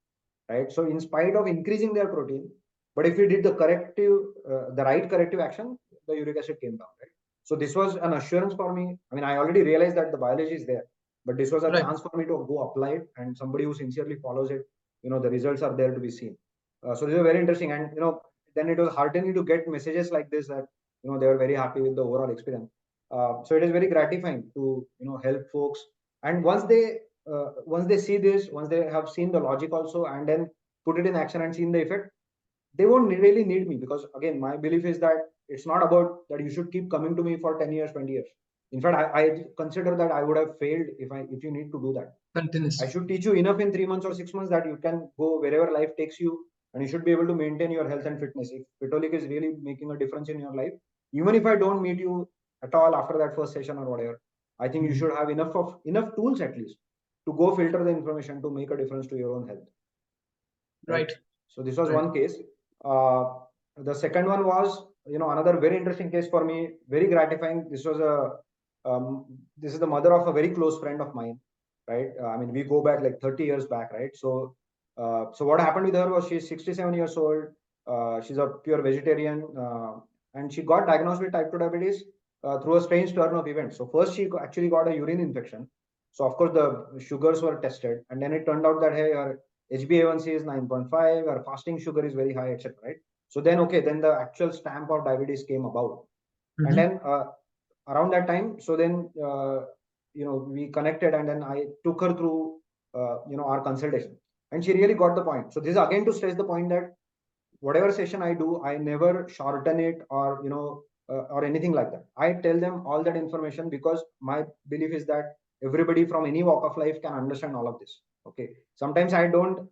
right? So in spite of increasing their protein, but if we did the right corrective action, the uric acid came down, right? So this was an assurance for me. I mean, I already realized that the biology is there, but this was a chance for me to go apply it, and somebody who sincerely follows it, the results are there to be seen. So this is very interesting, and then it was heartening to get messages like this, that they were very happy with the overall experience. So it is very gratifying to help folks, and once they see this, once they have seen the logic also, and then put it in action and seen the effect, they won't really need me, because again, my belief is that it's not about that you should keep coming to me for 10 years, 20 years. In fact, I consider that I would have failed if you need to do that. I should teach you enough in 3 months or 6 months that you can go wherever life takes you, and you should be able to maintain your health and fitness. If FITholic is really making a difference in your life, even if I don't meet you at all after that first session or whatever, I think you should have enough tools at least to go filter the information to make a difference to your own health. Right. So this was one case. The second one was, another very interesting case for me, very gratifying. This is the mother of a very close friend of mine, right? I mean, we go back like 30 years back, right? So what happened with her was, she's 67 years old. She's a pure vegetarian, and she got diagnosed with type 2 diabetes through a strange turn of events. So first, she actually got a urine infection. So of course, the sugars were tested, and then it turned out that, hey, her HbA1c is 9.5, her fasting sugar is very high, etc. Right? So then, okay, then the actual stamp of diabetes came about. And then around that time, so then we connected, and then I took her through our consultation, and she really got the point. So this is again to stress the point that whatever session I do, I never shorten it or or anything like that. I tell them all that information because my belief is that everybody from any walk of life can understand all of this. Okay. Sometimes I don't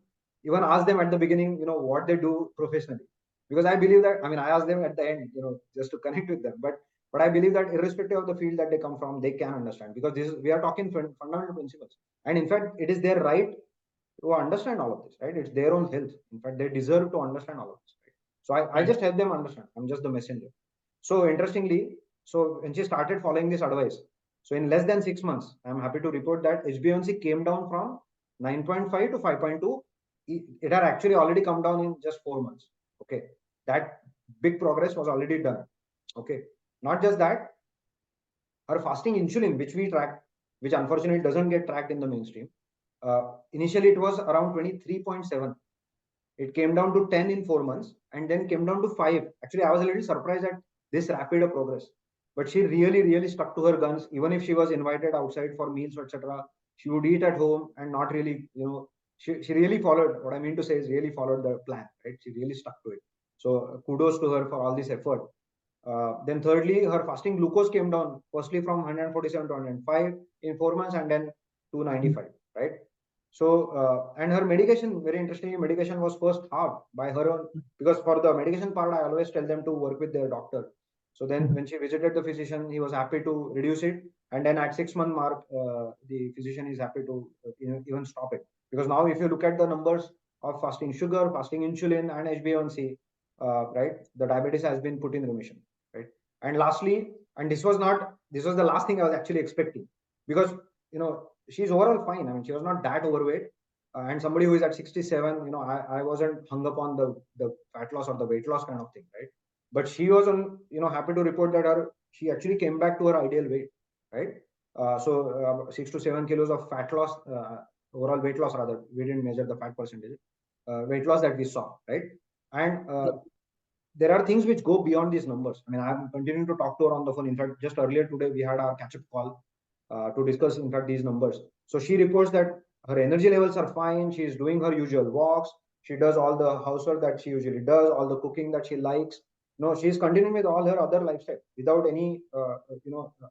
even ask them at the beginning, what they do professionally, because I believe that, I mean, I ask them at the end, just to connect with them. But I believe that irrespective of the field that they come from, they can understand, because we are talking fundamental principles, and in fact, it is their right to understand all of this, right? It's their own health. In fact, they deserve to understand all of this, right? So I just help them understand. I'm just the messenger. So interestingly, so when she started following this advice, so in less than 6 months, I'm happy to report that HbA1c came down from 9.5 to 5.2. It had actually already come down in just 4 months. Okay. That big progress was already done. Okay. Not just that, her fasting insulin, which we track, which unfortunately doesn't get tracked in the mainstream, initially it was around 23.7. It came down to 10 in 4 months, and then came down to 5. Actually, I was a little surprised at this rapid of progress. But she really, really stuck to her guns. Even if she was invited outside for meals, etc., she would eat at home and not really, she really followed. What I mean to say is really followed the plan, right? She really stuck to it. So kudos to her for all this effort. Then thirdly, her fasting glucose came down, firstly from 147 to 105 in 4 months, and then 295, right? So, and her medication, very interestingly, medication was first halved by her own, because for the medication part, I always tell them to work with their doctor. So then when she visited the physician, he was happy to reduce it. And then at 6 month mark, the physician is happy to even stop it. Because now if you look at the numbers of fasting sugar, fasting insulin, and HbA1c, right, the diabetes has been put in remission, right? And lastly, and this was the last thing I was actually expecting, because she's overall fine. I mean, she was not that overweight, and somebody who is at 67, I wasn't hung up on the fat loss or the weight loss kind of thing, right? But she was on, happy to report that she actually came back to her ideal weight, right? So 6 to 7 kilos of fat loss, overall weight loss rather. We didn't measure the fat percentage, weight loss that we saw, right? And there are things which go beyond these numbers. I mean, I'm continuing to talk to her on the phone. In fact, just earlier today, we had our catch-up call to discuss, in fact, these numbers. So she reports that her energy levels are fine. She's doing her usual walks. She does all the housework that she usually does, all the cooking that she likes. No, she's continuing with all her other lifestyle without any,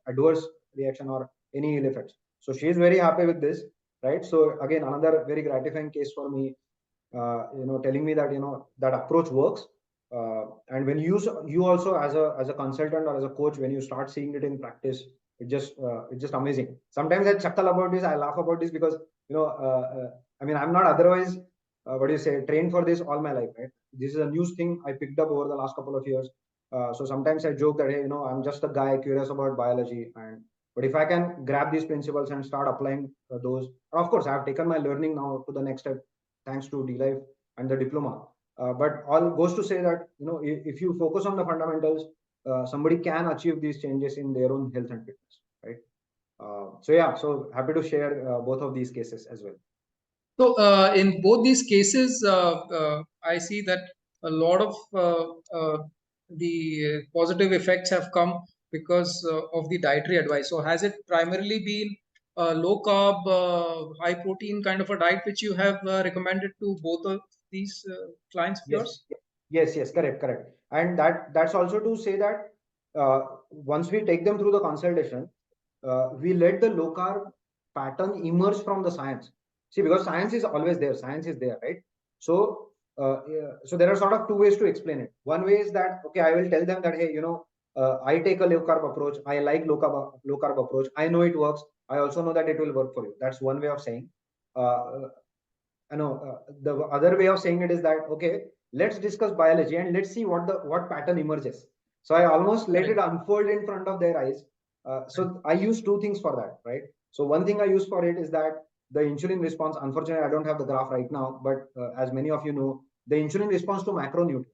adverse reaction or any ill effects. So she's very happy with this, right? So again, another very gratifying case for me, telling me that, that approach works. And when you also as a consultant or as a coach, when you start seeing it in practice, it's just amazing. Sometimes I chuckle about this, I laugh about this, because I mean, I'm not otherwise what do you say, trained for this all my life, right? This is a new thing I picked up over the last couple of years. So sometimes I joke that, hey, I'm just a guy curious about biology, and but if I can grab these principles and start applying those, and of course I have taken my learning now to the next step, thanks to D-Life and the diploma. But all goes to say that, if you focus on the fundamentals, somebody can achieve these changes in their own health and fitness, right? So yeah, so happy to share both of these cases as well. So, in both these cases, I see that a lot of the positive effects have come because of the dietary advice. So, has it primarily been low carb, high protein kind of a diet which you have recommended to both of these clients of Yes, yours? yes, correct. And that's also to say that once we take them through the consultation, we let the low carb pattern emerge from the science. See, because science is always there, science is there, right? So, yeah, so there are sort of two ways to explain it. One way is that, okay, I will tell them that, hey, I take a low carb approach. I like low carb approach. I know it works. I also know that it will work for you. That's one way of saying. Uh, I know the other way of saying it is that, okay, let's discuss biology and let's see what pattern emerges. So I almost let it unfold in front of their eyes. So I use two things for that, right? So one thing I use for it is that the insulin response. Unfortunately, I don't have the graph right now, but as many of you know, the insulin response to macronutrients,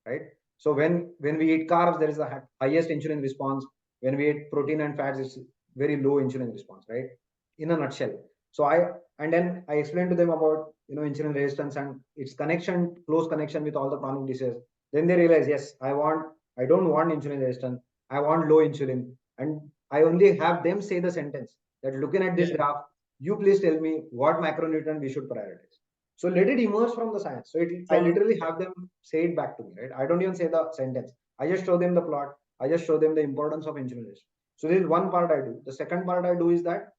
right? So when we eat carbs, there is the highest insulin response. When we eat protein and fats, it's very low insulin response, right? In a nutshell. So and then I explained to them about, insulin resistance and its connection, close connection with all the chronic diseases. Then they realize, yes, I don't want insulin resistance. I want low insulin. And I only have them say the sentence that looking at this graph, you please tell me what macronutrient we should prioritize. So let it emerge from the science. So I literally have them say it back to me, right? I don't even say the sentence. I just show them the plot. I just show them the importance of insulin resistance. So this is one part I do. The second part I do is that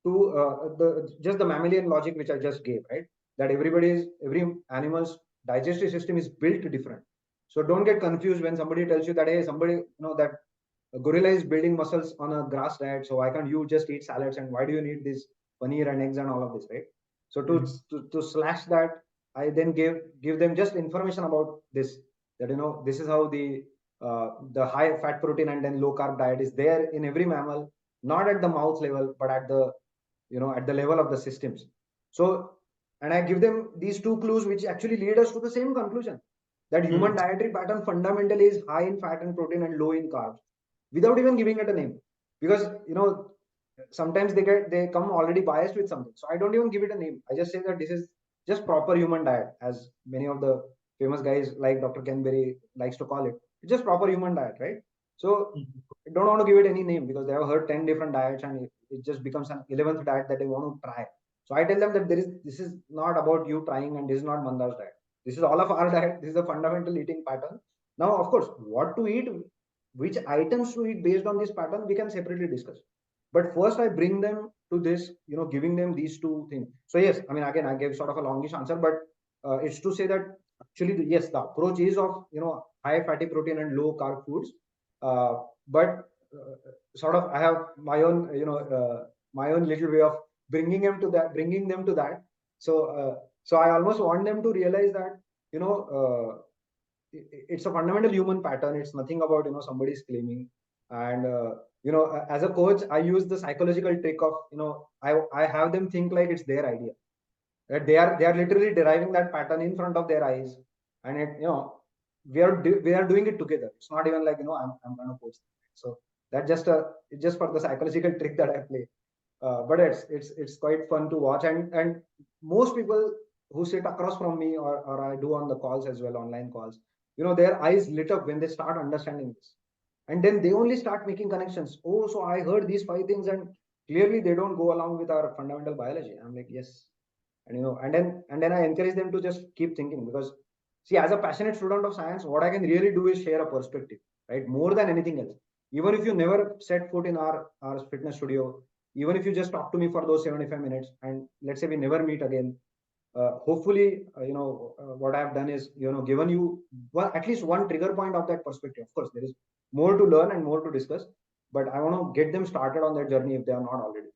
to just the mammalian logic which I just gave, right? That every animal's digestive system is built different. So don't get confused when somebody tells you that, hey, somebody, that a gorilla is building muscles on a grass diet, so why can't you just eat salads, and why do you need this paneer and eggs and all of this, right? So to slash that, I then give them just information about this, that this is how the high fat protein and then low carb diet is there in every mammal, not at the mouth level, but at the at the level of the systems. So, and I give them these two clues which actually lead us to the same conclusion, that human dietary pattern fundamentally is high in fat and protein and low in carbs, without even giving it a name. Because sometimes they come already biased with something, so I don't even give it a name. I just say that this is just proper human diet, as many of the famous guys like Dr. Ken Berry likes to call it. It's just proper human diet, right? So I don't want to give it any name, because they have heard 10 different diets and it just becomes an 11th diet that they want to try. So I tell them that this is not about you trying, and this is not Mandar's diet. This is all of our diet. This is the fundamental eating pattern. Now, of course, what to eat, which items to eat based on this pattern, we can separately discuss. But first, I bring them to this, giving them these two things. So yes, I mean, again, I gave sort of a longish answer, but it's to say that actually, yes, the approach is of high fatty protein and low carb foods, but sort of I have my own my own little way of bringing them to that. So I almost want them to realize that it's a fundamental human pattern. It's nothing about somebody's claiming. And as a coach, I use the psychological trick of I have them think like it's their idea, that they are literally deriving that pattern in front of their eyes, and we are doing it together. It's not even like I'm going to coach them. So that it's just for the psychological trick that I play. But it's quite fun to watch, and most people who sit across from me, or I do on the calls as well, online calls, their eyes lit up when they start understanding this, and then they only start making connections. Oh, so I heard these five things, and clearly they don't go along with our fundamental biology. I'm like, yes. And and then I encourage them to just keep thinking, because see, as a passionate student of science, what I can really do is share a perspective, right? More than anything else. Even if you never set foot in our fitness studio, even if you just talk to me for those 75 minutes, and let's say we never meet again, hopefully what I have done is given you at least one trigger point of that perspective. Of course, there is more to learn and more to discuss, but I want to get them started on their journey if they are not already.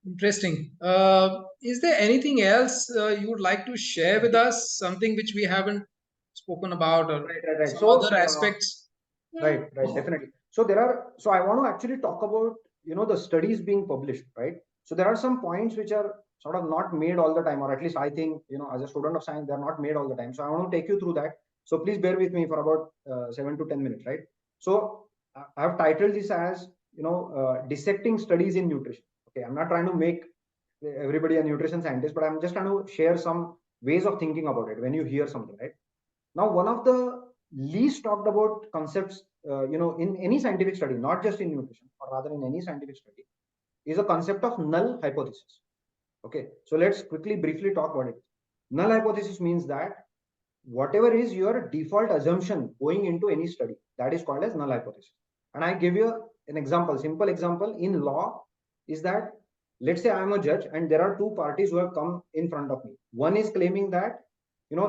Interesting. Is there anything else you would like to share with us? Something which we haven't spoken about, or Right. some So other aspects? right, definitely. So so I want to actually talk about the studies being published, right? So there are some points which are sort of not made all the time, or at least I think as a student of science, they're not made all the time. So I want to take you through that. So please bear with me for about 7 to 10 minutes, right? So I have titled this as dissecting studies in nutrition. Okay, I'm not trying to make everybody a nutrition scientist, but I'm just trying to share some ways of thinking about it when you hear something, right? Now, one of the least talked about concepts, in any scientific study, not just in nutrition, or rather in any scientific study, is a concept of null hypothesis. Okay, so let's quickly, briefly talk about it. Null hypothesis means that whatever is your default assumption going into any study, that is called as null hypothesis. And I give you an example, simple example in law is that, let's say I'm a judge and there are two parties who have come in front of me. One is claiming that,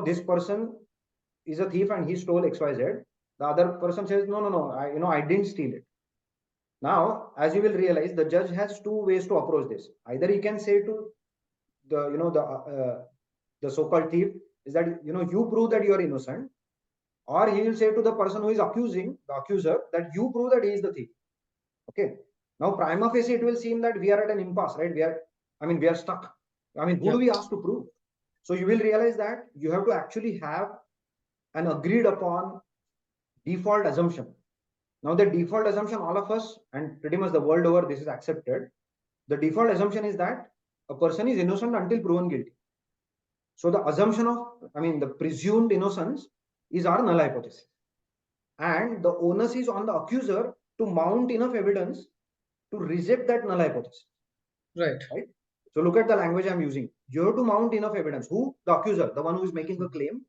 this person is a thief and he stole XYZ. The other person says, no, I didn't steal it. Now, as you will realize, the judge has two ways to approach this. Either he can say to the so-called thief is that, you prove that you are innocent, or he will say to the person who is accusing, the accuser, that you prove that he is the thief. Okay. Now, prima facie, it will seem that we are at an impasse, right? We are stuck. Who do we ask to prove? So you will realize that you have to actually have an agreed upon default assumption. Now, the default assumption, all of us and pretty much the world over, this is accepted, the default assumption is that a person is innocent until proven guilty. So the assumption of, the presumed innocence is our null hypothesis. And the onus is on the accuser to mount enough evidence to reject that null hypothesis. Right. So look at the language I'm using. You have to mount enough evidence. Who? The accuser, the one who is making the claim,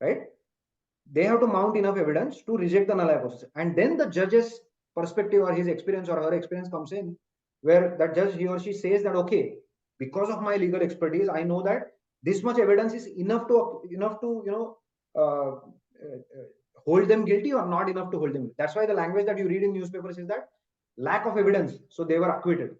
right? They have to mount enough evidence to reject the null hypothesis. And then the judge's perspective or his experience or her experience comes in, where that judge, he or she says that, okay, because of my legal expertise, I know that this much evidence is enough to hold them guilty or not enough to hold them. That's why the language that you read in newspapers is that lack of evidence, so they were acquitted.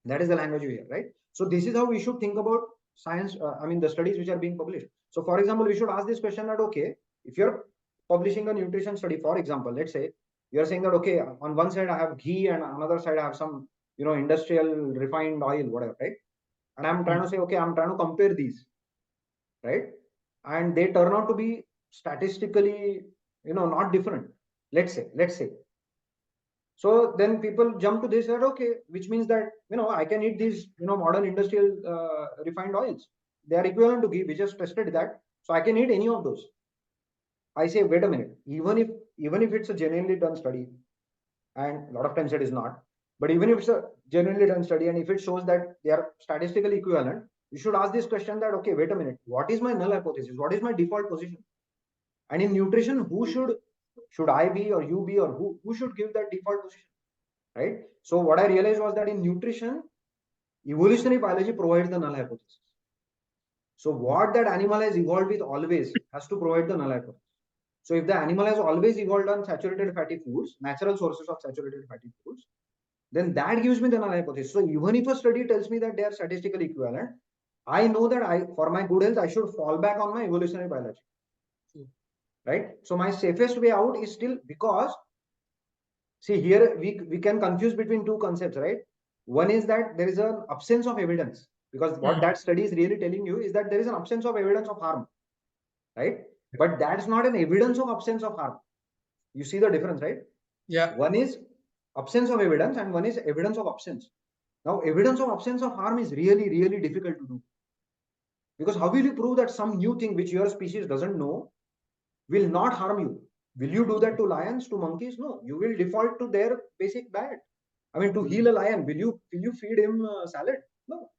That is the language you hear, right? So this is how we should think about science. The studies which are being published. So for example, we should ask this question that, okay, if you're publishing a nutrition study, for example, let's say you're saying that, okay, on one side I have ghee and on another side I have some, industrial refined oil, whatever, right? And I'm trying to say, okay, I'm trying to compare these, right? And they turn out to be statistically, not different. Let's say. So then people jump to this that, okay, which means that, I can eat these, modern industrial refined oils. They are equivalent to ghee. We just tested that. So I can eat any of those. I say, wait a minute, even if it's a genuinely done study, and a lot of times it is not, but even if it's a genuinely done study, and if it shows that they are statistically equivalent, you should ask this question that, okay, wait a minute, what is my null hypothesis? What is my default position? And in nutrition, who should I be or you be, or who should give that default position, right? So what I realized was that in nutrition, evolutionary biology provides the null hypothesis. So what that animal has evolved with always has to provide the null hypothesis. So if the animal has always evolved on saturated fatty foods, natural sources of saturated fatty foods, then that gives me the null hypothesis. So even if a study tells me that they are statistically equivalent, I know that for my good health, I should fall back on my evolutionary biology. Right? So my safest way out is still, because see here we can confuse between two concepts, right? One is that there is an absence of evidence, because what that study is really telling you is that there is an absence of evidence of harm, right? But that's not an evidence of absence of harm. You see the difference, right? Yeah. One is absence of evidence and one is evidence of absence. Now, evidence of absence of harm is really, really difficult to do, because how will you prove that some new thing which your species doesn't know will not harm you? Will you do that to lions, to monkeys? No, you will default to their basic diet. To heal a lion, will you feed him salad? No,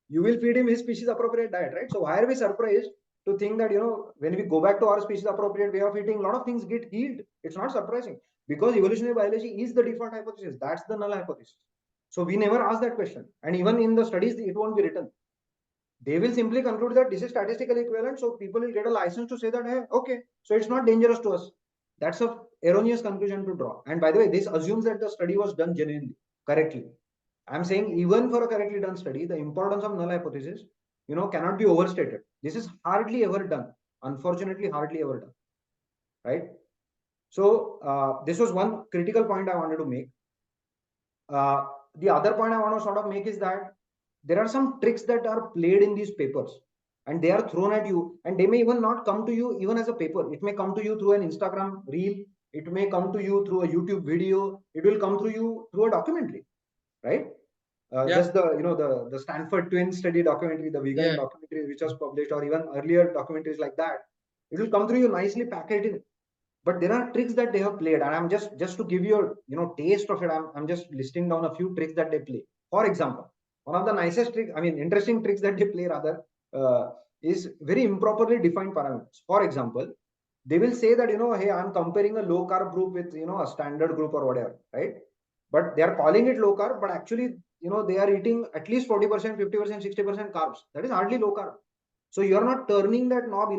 you will feed him his species appropriate diet, right? So why are we surprised to think that, when we go back to our species appropriate way of eating, a lot of things get healed? It's not surprising, because evolutionary biology is the default hypothesis. That's the null hypothesis. So we never ask that question, and even in the studies it won't be written. They will simply conclude that this is statistically equivalent, so people will get a license to say that, hey, okay, so it's not dangerous to us. That's a erroneous conclusion to draw. And by the way, this assumes that the study was done genuinely, correctly. I'm saying even for a correctly done study, the importance of null hypothesis, cannot be overstated. This is hardly ever done. Unfortunately, hardly ever done. Right? So this was one critical point I wanted to make. The other point I want to sort of make is that there are some tricks that are played in these papers, and they are thrown at you, and they may even not come to you even as a paper. It may come to you through an Instagram reel. It may come to you through a YouTube video. It will come through you through a documentary, right? Just the Stanford twin study documentary, the vegan documentary which was published, or even earlier documentaries like that. It will come through you nicely packaged in. But there are tricks that they have played, and I'm just to give you a taste of it. I'm just listing down a few tricks that they play. For example, one of the nicest tricks, interesting tricks that they play rather, is very improperly defined parameters. For example, they will say that, hey, I'm comparing a low carb group with, a standard group or whatever, right? But they are calling it low carb, but actually, they are eating at least 40%, 50%, 60% carbs. That is hardly low carb. So you're not turning that knob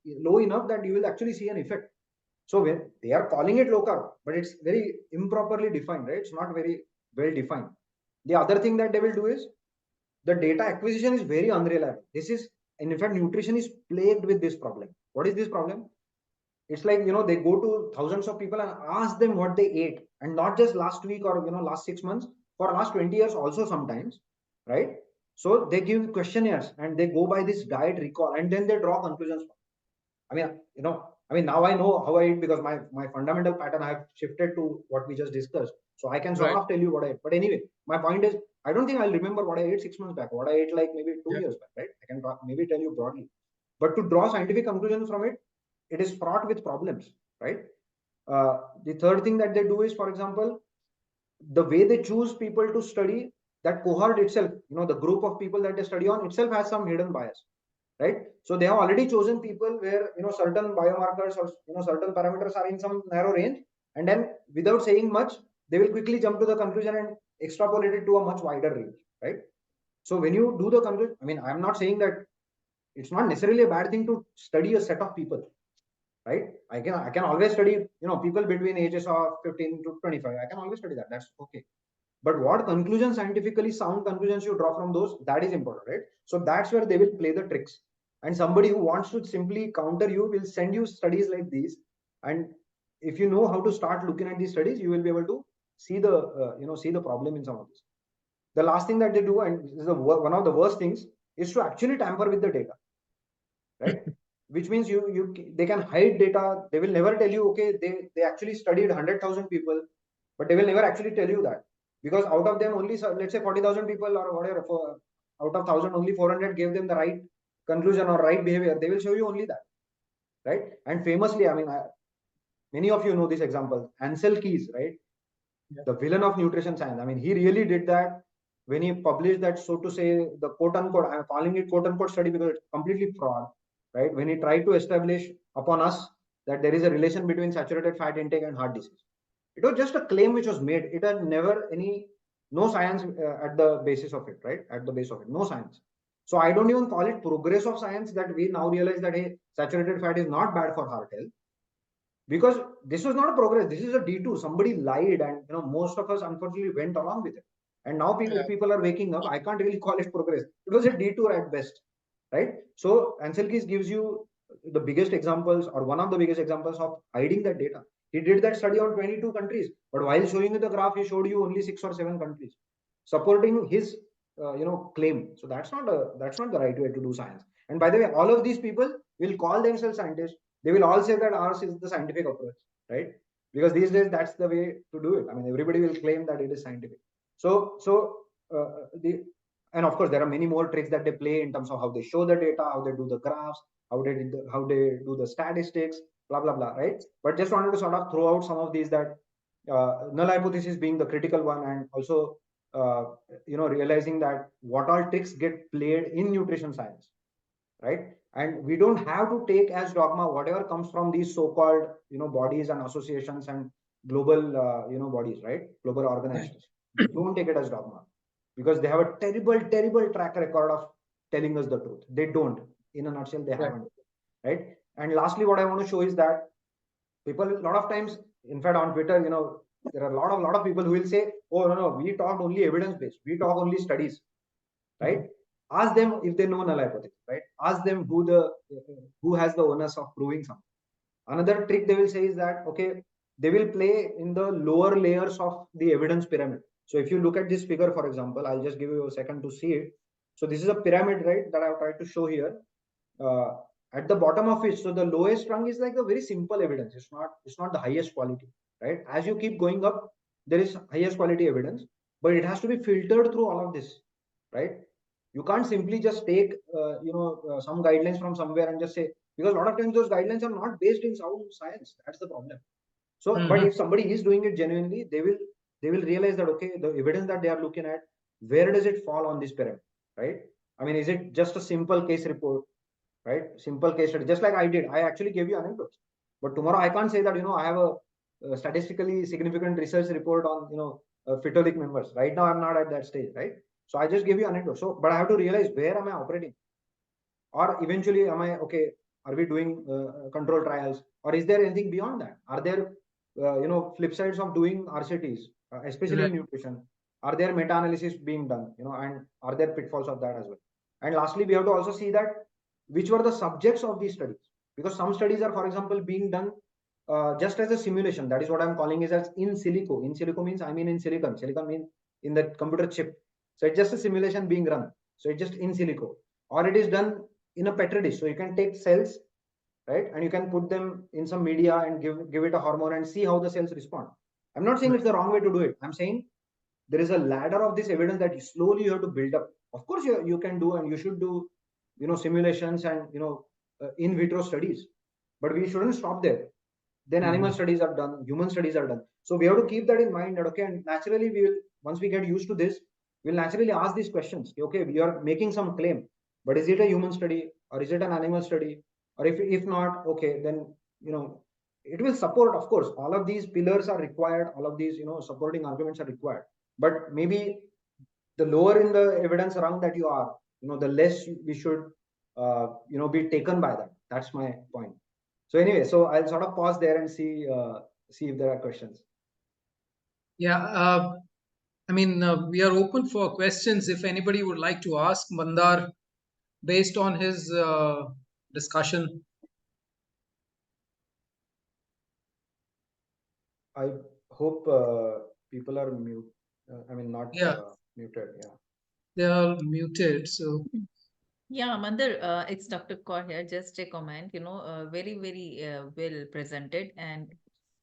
low enough that you will actually see an effect. So when they are calling it low carb, but it's very improperly defined, right? It's not very well defined. The other thing that they will do is the data acquisition is very unreliable. This is, and in fact, nutrition is plagued with this problem. What is this problem? It's like, they go to thousands of people and ask them what they ate, and not just last week or, last 6 months, for last 20 years also sometimes, right? So they give questionnaires and they go by this diet recall, and then they draw conclusions. Now I know how I eat, because my fundamental pattern I have shifted to what we just discussed. So I can sort of tell you what I eat. But anyway, my point is, I don't think I'll remember what I ate 6 months back, what I ate like maybe 2 years back, right? I can maybe tell you broadly. But to draw scientific conclusions from it, it is fraught with problems, right? The third thing that they do is, for example, the way they choose people to study, that cohort itself, the group of people that they study on itself has some hidden bias, right? So they have already chosen people where, certain biomarkers or, certain parameters are in some narrow range. And then without saying much, they will quickly jump to the conclusion and extrapolate it to a much wider range, right? So when you do the conclusion, I mean, I'm not saying that it's not necessarily a bad thing to study a set of people, right? I can always study, people between ages of 15 to 25. I can always study that. That's okay. But what conclusions, scientifically sound conclusions you draw from those, that is important, right? So that's where they will play the tricks. And somebody who wants to simply counter you will send you studies like these. And if you know how to start looking at these studies, you will be able to see the see the problem in some of this. The last thing that they do, and this is one of the worst things, is to actually tamper with the data, right? Which means you they can hide data. They will never tell you, okay, they actually studied 100,000 people, but they will never actually tell you that, because out of them only, let's say 40,000 people or whatever, out of 1,000 only 400 gave them the right conclusion or right behavior. They will show you only that, right? And famously, I mean, many of you know this example, Ansel Keys, right? The villain of nutrition science. I mean, he really did that when he published that, so to say, the quote unquote, I'm calling it quote unquote study because it's completely fraud, right? When he tried to establish upon us that there is a relation between saturated fat intake and heart disease. It was just a claim which was made. It had never no science at the basis of it, right? At the base of it, no science. So I don't even call it progress of science that we now realize that, hey, saturated fat is not bad for heart health, because this was not a progress. This is a detour. Somebody lied, and most of us unfortunately went along with it. And now people are waking up. I can't really call it progress. It was a detour at best, right? So Ansel Keys gives you the biggest examples, or one of the biggest examples of hiding that data. He did that study on 22 countries, but while showing you the graph, he showed you only 6 or 7 countries, supporting his claim. So that's not the right way to do science. And by the way, all of these people will call themselves scientists. They will all say that ours is the scientific approach, right? Because these days that's the way to do it. I mean, everybody will claim that it is scientific. The and of course there are many more tricks that they play in terms of how they show the data, how they do the graphs, how they do the statistics, blah blah blah, right? But just wanted to sort of throw out some of these, that null hypothesis being the critical one, and also uh, realizing that what all tricks get played in nutrition science, right? And we don't have to take as dogma whatever comes from these so-called bodies and associations and global bodies, right? Global organizations. Don't take it as dogma, because they have a terrible, terrible track record of telling us the truth. They don't. In a nutshell, they haven't, right? And lastly, what I want to show is that people, a lot of times, in fact, on Twitter, there are a lot of people who will say, oh no, we talk only evidence based, we talk only studies, right? Ask them if they know null hypothesis, right? Ask them who has the onus of proving something. Another trick they will say is that, okay, they will play in the lower layers of the evidence pyramid. So if you look at this figure, for example, I'll just give you a second to see it. So this is a pyramid, right, that I've tried to show here. uh, at the bottom of it, so the lowest rung is like the very simple evidence. It's not the highest quality, right? As you keep going up, there is highest quality evidence, but it has to be filtered through all of this, right? You can't simply just take some guidelines from somewhere and just say, because a lot of times those guidelines are not based in sound science. That's the problem. So but if somebody is doing it genuinely, they will realize that, okay, the evidence that they are looking at, where does it fall on this pyramid, right? I mean, is it just a simple case report, right? Simple case study, just like I did. I actually gave you anecdotes, but tomorrow I can't say that I have a statistically significant research report on FITholic members. Right now I'm not at that stage, right? So I just give you anecdotes. So but I have to realize, where am I operating, or eventually am I okay, are we doing control trials, or is there anything beyond that? Are there flip sides of doing RCTs, especially in nutrition? Are there meta analysis being done, and are there pitfalls of that as well? And lastly, we have to also see that which were the subjects of these studies, because some studies are, for example, being done just as a simulation. That is what I'm calling is as in silico. In silico means, I mean, in silicon means in the computer chip. So it's just a simulation being run, so it's just in silico. Or it is done in a petri dish, so you can take cells, right, and you can put them in some media and give it a hormone and see how the cells respond. I'm not saying it's the wrong way to do it. I'm saying there is a ladder of this evidence that slowly you have to build up. Of course, you can do and you should do, simulations and, in vitro studies, but we shouldn't stop there. Then animal studies are done, human studies are done. So we have to keep that in mind that, okay, and naturally we will, once we get used to this, we'll naturally ask these questions. Okay, we are making some claim, but is it a human study or is it an animal study? Or if not, okay, then, it will support, of course, all of these pillars are required, all of these, supporting arguments are required. But maybe the lower in the evidence around that you are, the less we should, be taken by that. That's my point. So anyway, so I'll sort of pause there and see if there are questions. Yeah, I mean, we are open for questions if anybody would like to ask Mandar based on his discussion. I hope people are mute. I mean, not Yeah, muted. Yeah. they are muted. So, Yeah, Mandar, it's Dr. Kaur here. Just a comment, very, very well presented. And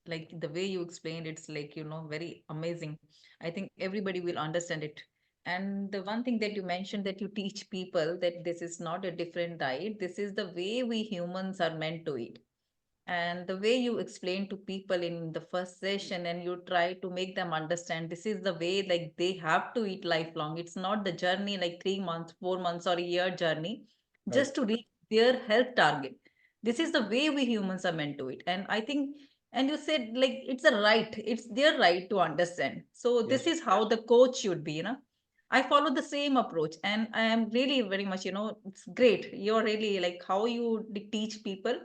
like the way you explained, it's like, very amazing. I think everybody will understand it. And the one thing that you mentioned that you teach people that this is not a different diet, this is the way we humans are meant to eat. And the way you explain to people in the first session and you try to make them understand this is the way like they have to eat lifelong. It's not the journey like 3 months, 4 months, or a year journey Right. just to reach their health target. This is the way we humans are meant to eat. And I think, and you said like it's a right, it's their right to understand. So Yes. this is how the coach should be. I follow the same approach and I am really very much, it's great. You're really like how you teach people.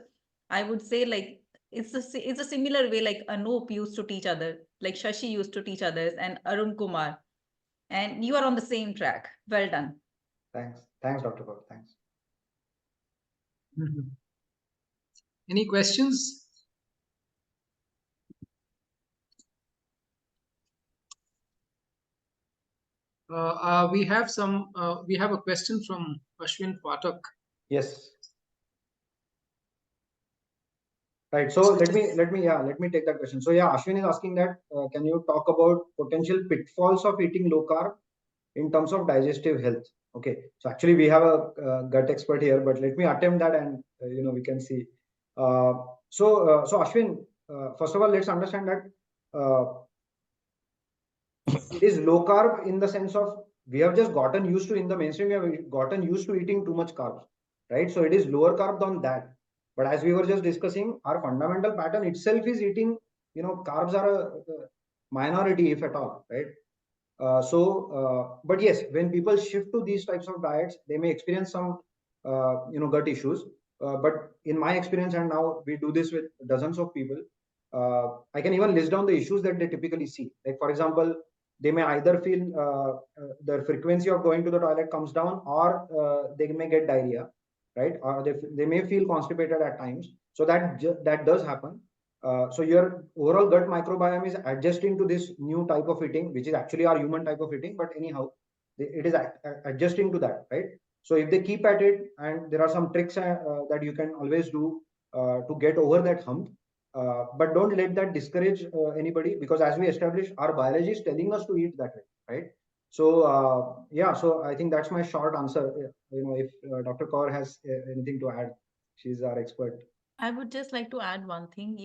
I would say like it's a similar way like Anup used to teach other, like Shashi used to teach others, and Arun Kumar, and you are on the same track. Well done. Thanks. Thanks, Dr. Kaur. Thanks. mhm. Any questions? We have some. We have a question from Ashwin Patak. Yes. Right. So let me take that question. So yeah, Ashwin is asking that can you talk about potential pitfalls of eating low carb in terms of digestive health? Okay. So actually we have a gut expert here, but let me attempt that and we can see. Uh, so Ashwin, first of all, let's understand that it is low carb in the sense of we have just gotten used to, in the mainstream we have gotten used to eating too much carbs, right? So it is lower carb than that. But as we were just discussing, our fundamental pattern itself is eating, carbs are a minority if at all, right? But yes, when people shift to these types of diets, they may experience some, gut issues. But in my experience, and now we do this with dozens of people, I can even list down the issues that they typically see. Like, for example, they may either feel their frequency of going to the toilet comes down, or they may get diarrhea, right? Or they may feel constipated at times. So that does happen. So your overall gut microbiome is adjusting to this new type of eating, which is actually our human type of eating. But anyhow, it is adjusting to that, right? So if they keep at it, and there are some tricks that you can always do to get over that hump, but don't let that discourage anybody, because as we established, our biology is telling us to eat that way, right? So yeah, so I think that's my short answer. If Dr. Kaur has anything to add, she's our expert. I would just like to add one thing.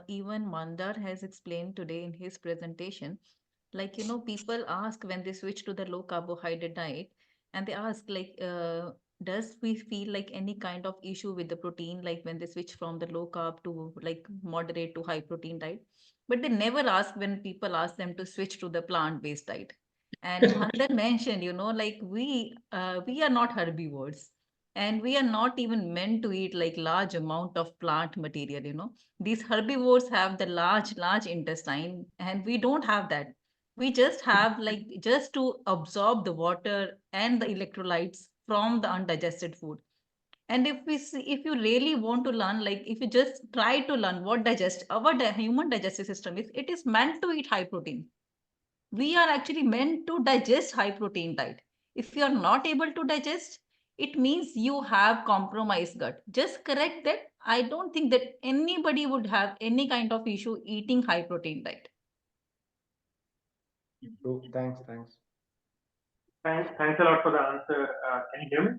Even Mandar has explained today in his presentation, like, people ask when they switch to the low carbohydrate diet, and they ask, like, does we feel like any kind of issue with the protein, like when they switch from the low carb to like moderate to high protein diet? But they never ask when people ask them to switch to the plant-based diet. And Mandar mentioned, like we are not herbivores and we are not even meant to eat like large amount of plant material. These herbivores have the large intestine and we don't have that. We just have like just to absorb the water and the electrolytes from the undigested food. And if you really want to learn, like if you just try to learn what digest our human digestive system is, it is meant to eat high protein. We are actually meant to digest high protein diet. If you are not able to digest, it means you have compromised gut. Just correct that. I don't think that anybody would have any kind of issue eating high protein diet. True. Thanks. Thanks a lot for the answer. Can you hear me?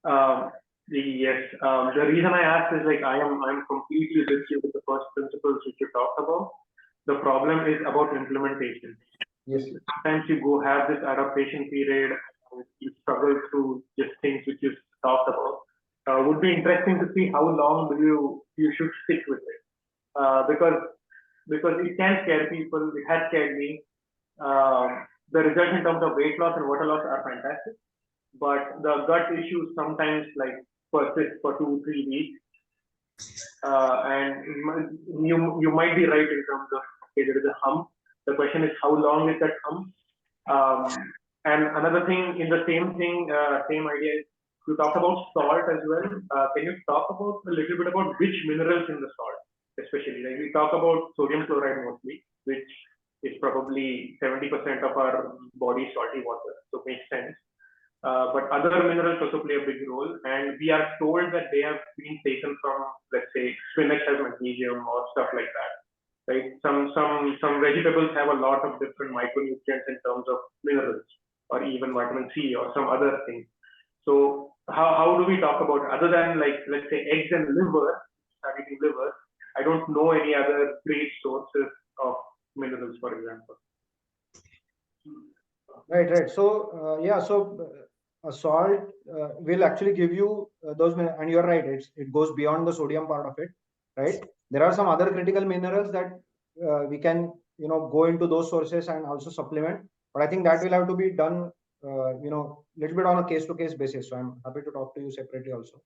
Um, yes. The reason I asked is like I'm completely with you with the first principles which you talked about. The problem is about implementation. Yes. Sometimes you go have this adaptation period, you struggle through just things which you talked about. Would be interesting to see how long you should stick with it, because it can scare people. It has scared me. The results in terms of weight loss and water loss are fantastic, but the gut issues sometimes like persist for 2 3 weeks, and you might be right in terms of, okay, there is a hump. The question is how long is that hump? And another thing in the same thing, same idea is you talk about salt as well. Can you talk about a little bit about which minerals in the salt, especially? Like we talk about sodium chloride mostly, which is probably 70% of our body's salty water, so it makes sense. But other minerals also play a big role, and we are told that they have been taken from, let's say, spinach has magnesium or stuff like that, right? Some vegetables have a lot of different micronutrients in terms of minerals, or even vitamin C or some other things. So how do we talk about, other than like, let's say, eggs and liver, start eating liver? I don't know any other great sources of minerals, for example. Right. So yeah, so a salt will actually give you those, and you're right. It goes beyond the sodium part of it, right? There are some other critical minerals that we can go into those sources and also supplement. But I think that will have to be done, little bit on a case to case basis. So I'm happy to talk to you separately also.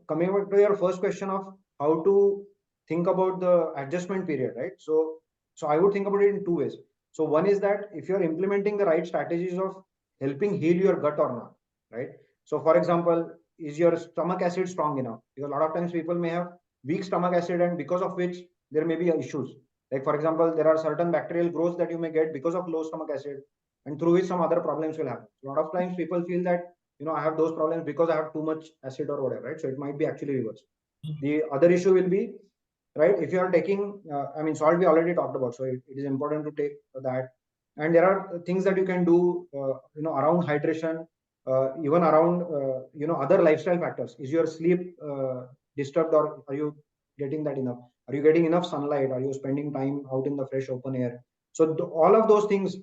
Coming back to your first question of how to think about the adjustment period, right? So I would think about it in two ways. So one is that if you're implementing the right strategies of helping heal your gut or not, right? So for example, is your stomach acid strong enough? Because a lot of times people may have weak stomach acid, and because of which there may be issues. Like for example, there are certain bacterial growths that you may get because of low stomach acid, and through which some other problems will happen. A lot of times people feel that I have those problems because I have too much acid or whatever, right? So it might be actually reversed. The other issue will be, right, if you are taking salt we already talked about, so it is important to take that. And there are things that you can do around hydration, even around other lifestyle factors. Is your sleep disturbed, or are you getting that enough? Are you getting enough sunlight? Are you spending time out in the fresh open air? So all of those things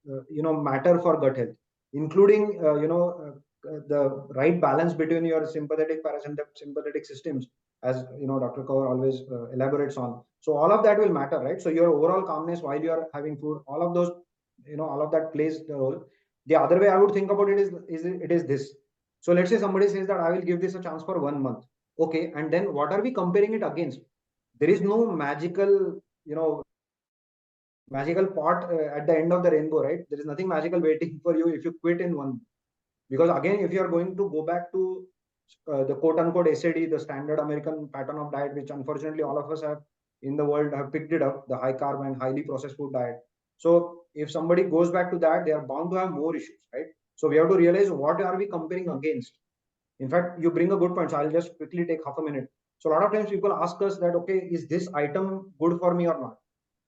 matter for gut health, including the right balance between your sympathetic parasympathetic systems, as Dr. Kaur always elaborates on. So all of that will matter, right? So your overall calmness while you are having food, all of those, all of that plays the role. The other way I would think about it is this. So let's say somebody says that I will give this a chance for 1 month. Okay, and then what are we comparing it against? There is no magical pot at the end of the rainbow, right? There is nothing magical waiting for you if you quit in 1 month. Because again, if you are going to go back to the quote unquote SAD, the standard American pattern of diet, which unfortunately all of us have in the world have picked it up, the high carb and highly processed food diet. So if somebody goes back to that, they are bound to have more issues, right? So we have to realize what are we comparing against. In fact, you bring a good point. So I'll just quickly take half a minute. So a lot of times people ask us that, okay, is this item good for me or not?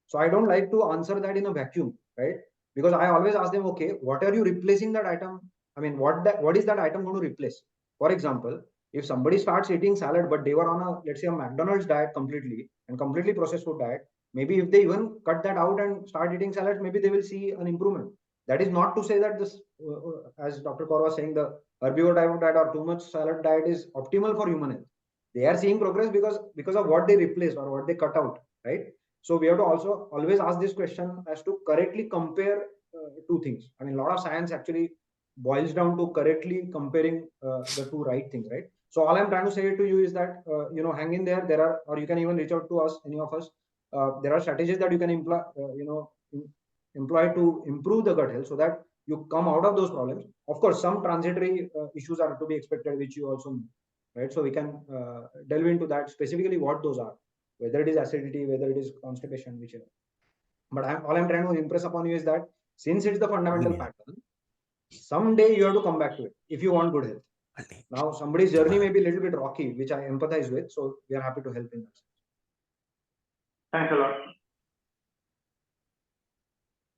So I don't like to answer that in a vacuum, right? Because I always ask them, okay, what are you replacing that item? I mean, what is that item going to replace? For example, if somebody starts eating salad, but they were on a, let's say, a McDonald's diet completely and completely processed food diet, maybe if they even cut that out and start eating salad, maybe they will see an improvement. That is not to say that this, as Dr. Kaur was saying, the herbivore type of diet or too much salad diet is optimal for human health. They are seeing progress because of what they replaced or what they cut out, right? So we have to also always ask this question as to correctly compare two things. I mean, a lot of science actually boils down to correctly comparing the two right things, right? So all I'm trying to say to you is that hang in there. There are, or you can even reach out to us, any of us. There are strategies that you can employ to improve the gut health so that you come out of those problems. Of course, some transitory issues are to be expected, which you also know, right? So we can delve into that specifically what those are, whether it is acidity, whether it is constipation, whichever. But all I'm trying to impress upon you is that since it's the fundamental pattern, someday you have to come back to it if you want good health. Now, somebody's journey may be a little bit rocky, which I empathize with. So we are happy to help in that. Thanks a lot.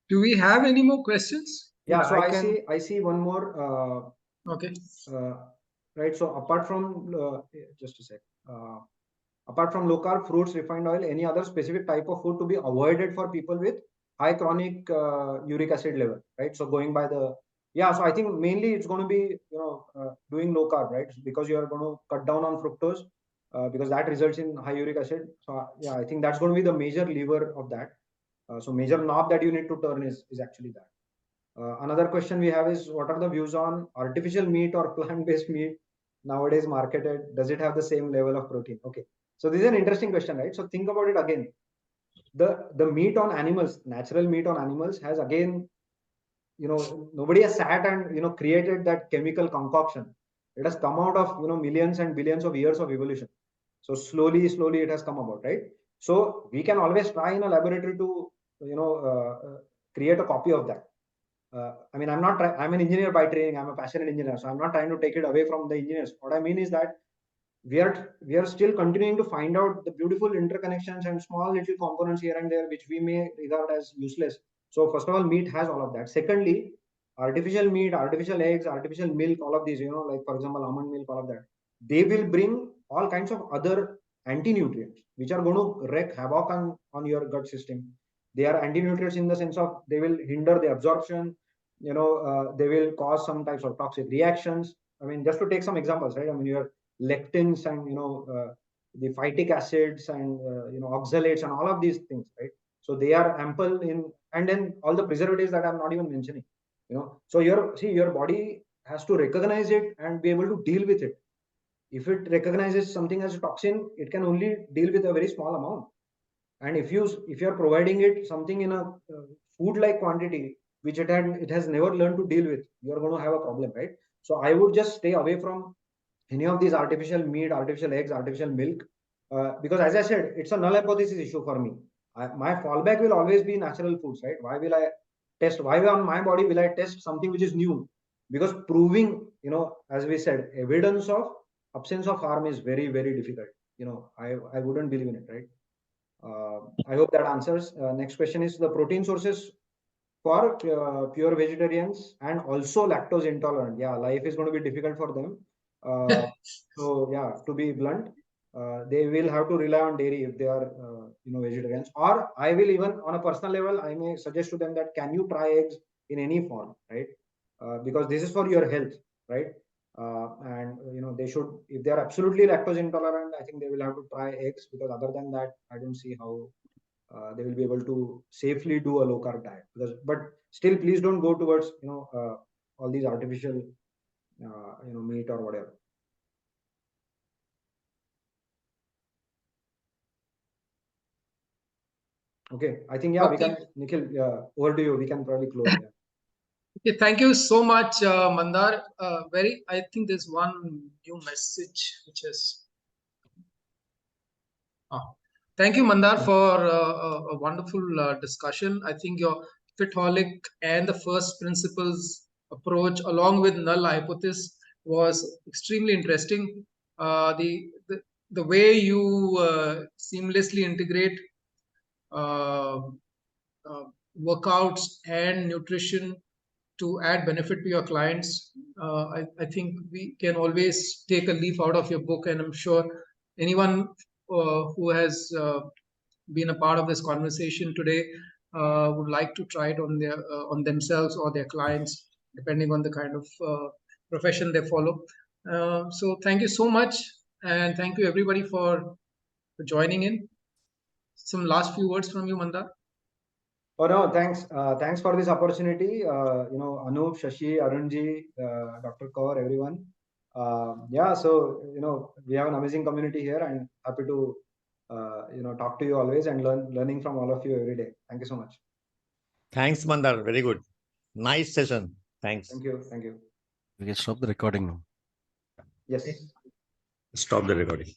Do we have any more questions? Yeah, so I see one more. Okay. Right. So apart from just a sec. Apart from low carb, fruits, refined oil, any other specific type of food to be avoided for people with high chronic uric acid level, right? So going by the so I think mainly it's going to be doing low carb, right? Because you are going to cut down on fructose because that results in high uric acid. So I think that's going to be the major lever of that. So major knob that you need to turn is actually that. Another question we have is what are the views on artificial meat or plant-based meat nowadays marketed? Does it have the same level of protein? Okay. So this is an interesting question, right? So think about it again. The meat on animals, natural meat on animals has again, nobody has sat and created that chemical concoction. It has come out of millions and billions of years of evolution. So slowly it has come about, right? So we can always try in a laboratory to create a copy of that. I mean, I'm an engineer by training. I'm a passionate engineer, so I'm not trying to take it away from the engineers. What I mean is that we are still continuing to find out the beautiful interconnections and small little components here and there which we may regard as useless. So first of all, meat has all of that. Secondly, artificial meat, artificial eggs, artificial milk, all of these, like for example almond milk, all of that, they will bring all kinds of other anti-nutrients which are going to wreak havoc on your gut system. They are anti-nutrients in the sense of they will hinder the absorption. They will cause some types of toxic reactions. I mean, just to take some examples, right? I mean, your lectins and the phytic acids and oxalates and all of these things, right? So they are ample in, and then all the preservatives that I'm not even mentioning. So your body has to recognize it and be able to deal with it. If it recognizes something as a toxin, it can only deal with a very small amount. And if you're providing it something in a food like quantity which it has never learned to deal with, you're going to have a problem, right? So I would just stay away from any of these artificial meat, artificial eggs, artificial milk, because as I said, it's a null hypothesis issue for me. My fallback will always be natural foods, right? Why on my body will I test something which is new? Because proving, as we said, evidence of absence of harm is very, very difficult. I wouldn't believe in it, right? I hope that answers. Next question is the protein sources for pure vegetarians and also lactose intolerant. Yeah, life is going to be difficult for them. So yeah, to be blunt, they will have to rely on dairy if they are vegetarians. Or I will, even on a personal level, I may suggest to them that can you try eggs in any form, right? Because this is for your health, right? And they should, if they are absolutely lactose intolerant, I think they will have to try eggs, because other than that, I don't see how they will be able to safely do a low carb diet. But still, please don't go towards all these artificial meat or whatever. Okay, I think we can, Nikhil, over to you. We can probably close. Okay, thank you so much, Mandar. I think there's one new message which is. Thank you, Mandar, for a wonderful discussion. I think your FITholic and the first principles approach, along with null hypothesis, was extremely interesting. The way you seamlessly integrate workouts and nutrition to add benefit to your clients. I think we can always take a leaf out of your book, and I'm sure anyone who has been a part of this conversation today would like to try it on themselves or their clients, depending on the kind of profession they follow. So thank you so much, and thank you everybody for joining in. Some last few words from you, Mandar. Oh no, thanks. Thanks for this opportunity. Anup, Shashi, Arunji, Dr. Kaur, everyone. So we have an amazing community here, and happy to talk to you always and learning from all of you every day. Thank you so much. Thanks, Mandar. Very good. Nice session. Thanks. Thank you. We can stop the recording now. Yes. Stop the recording.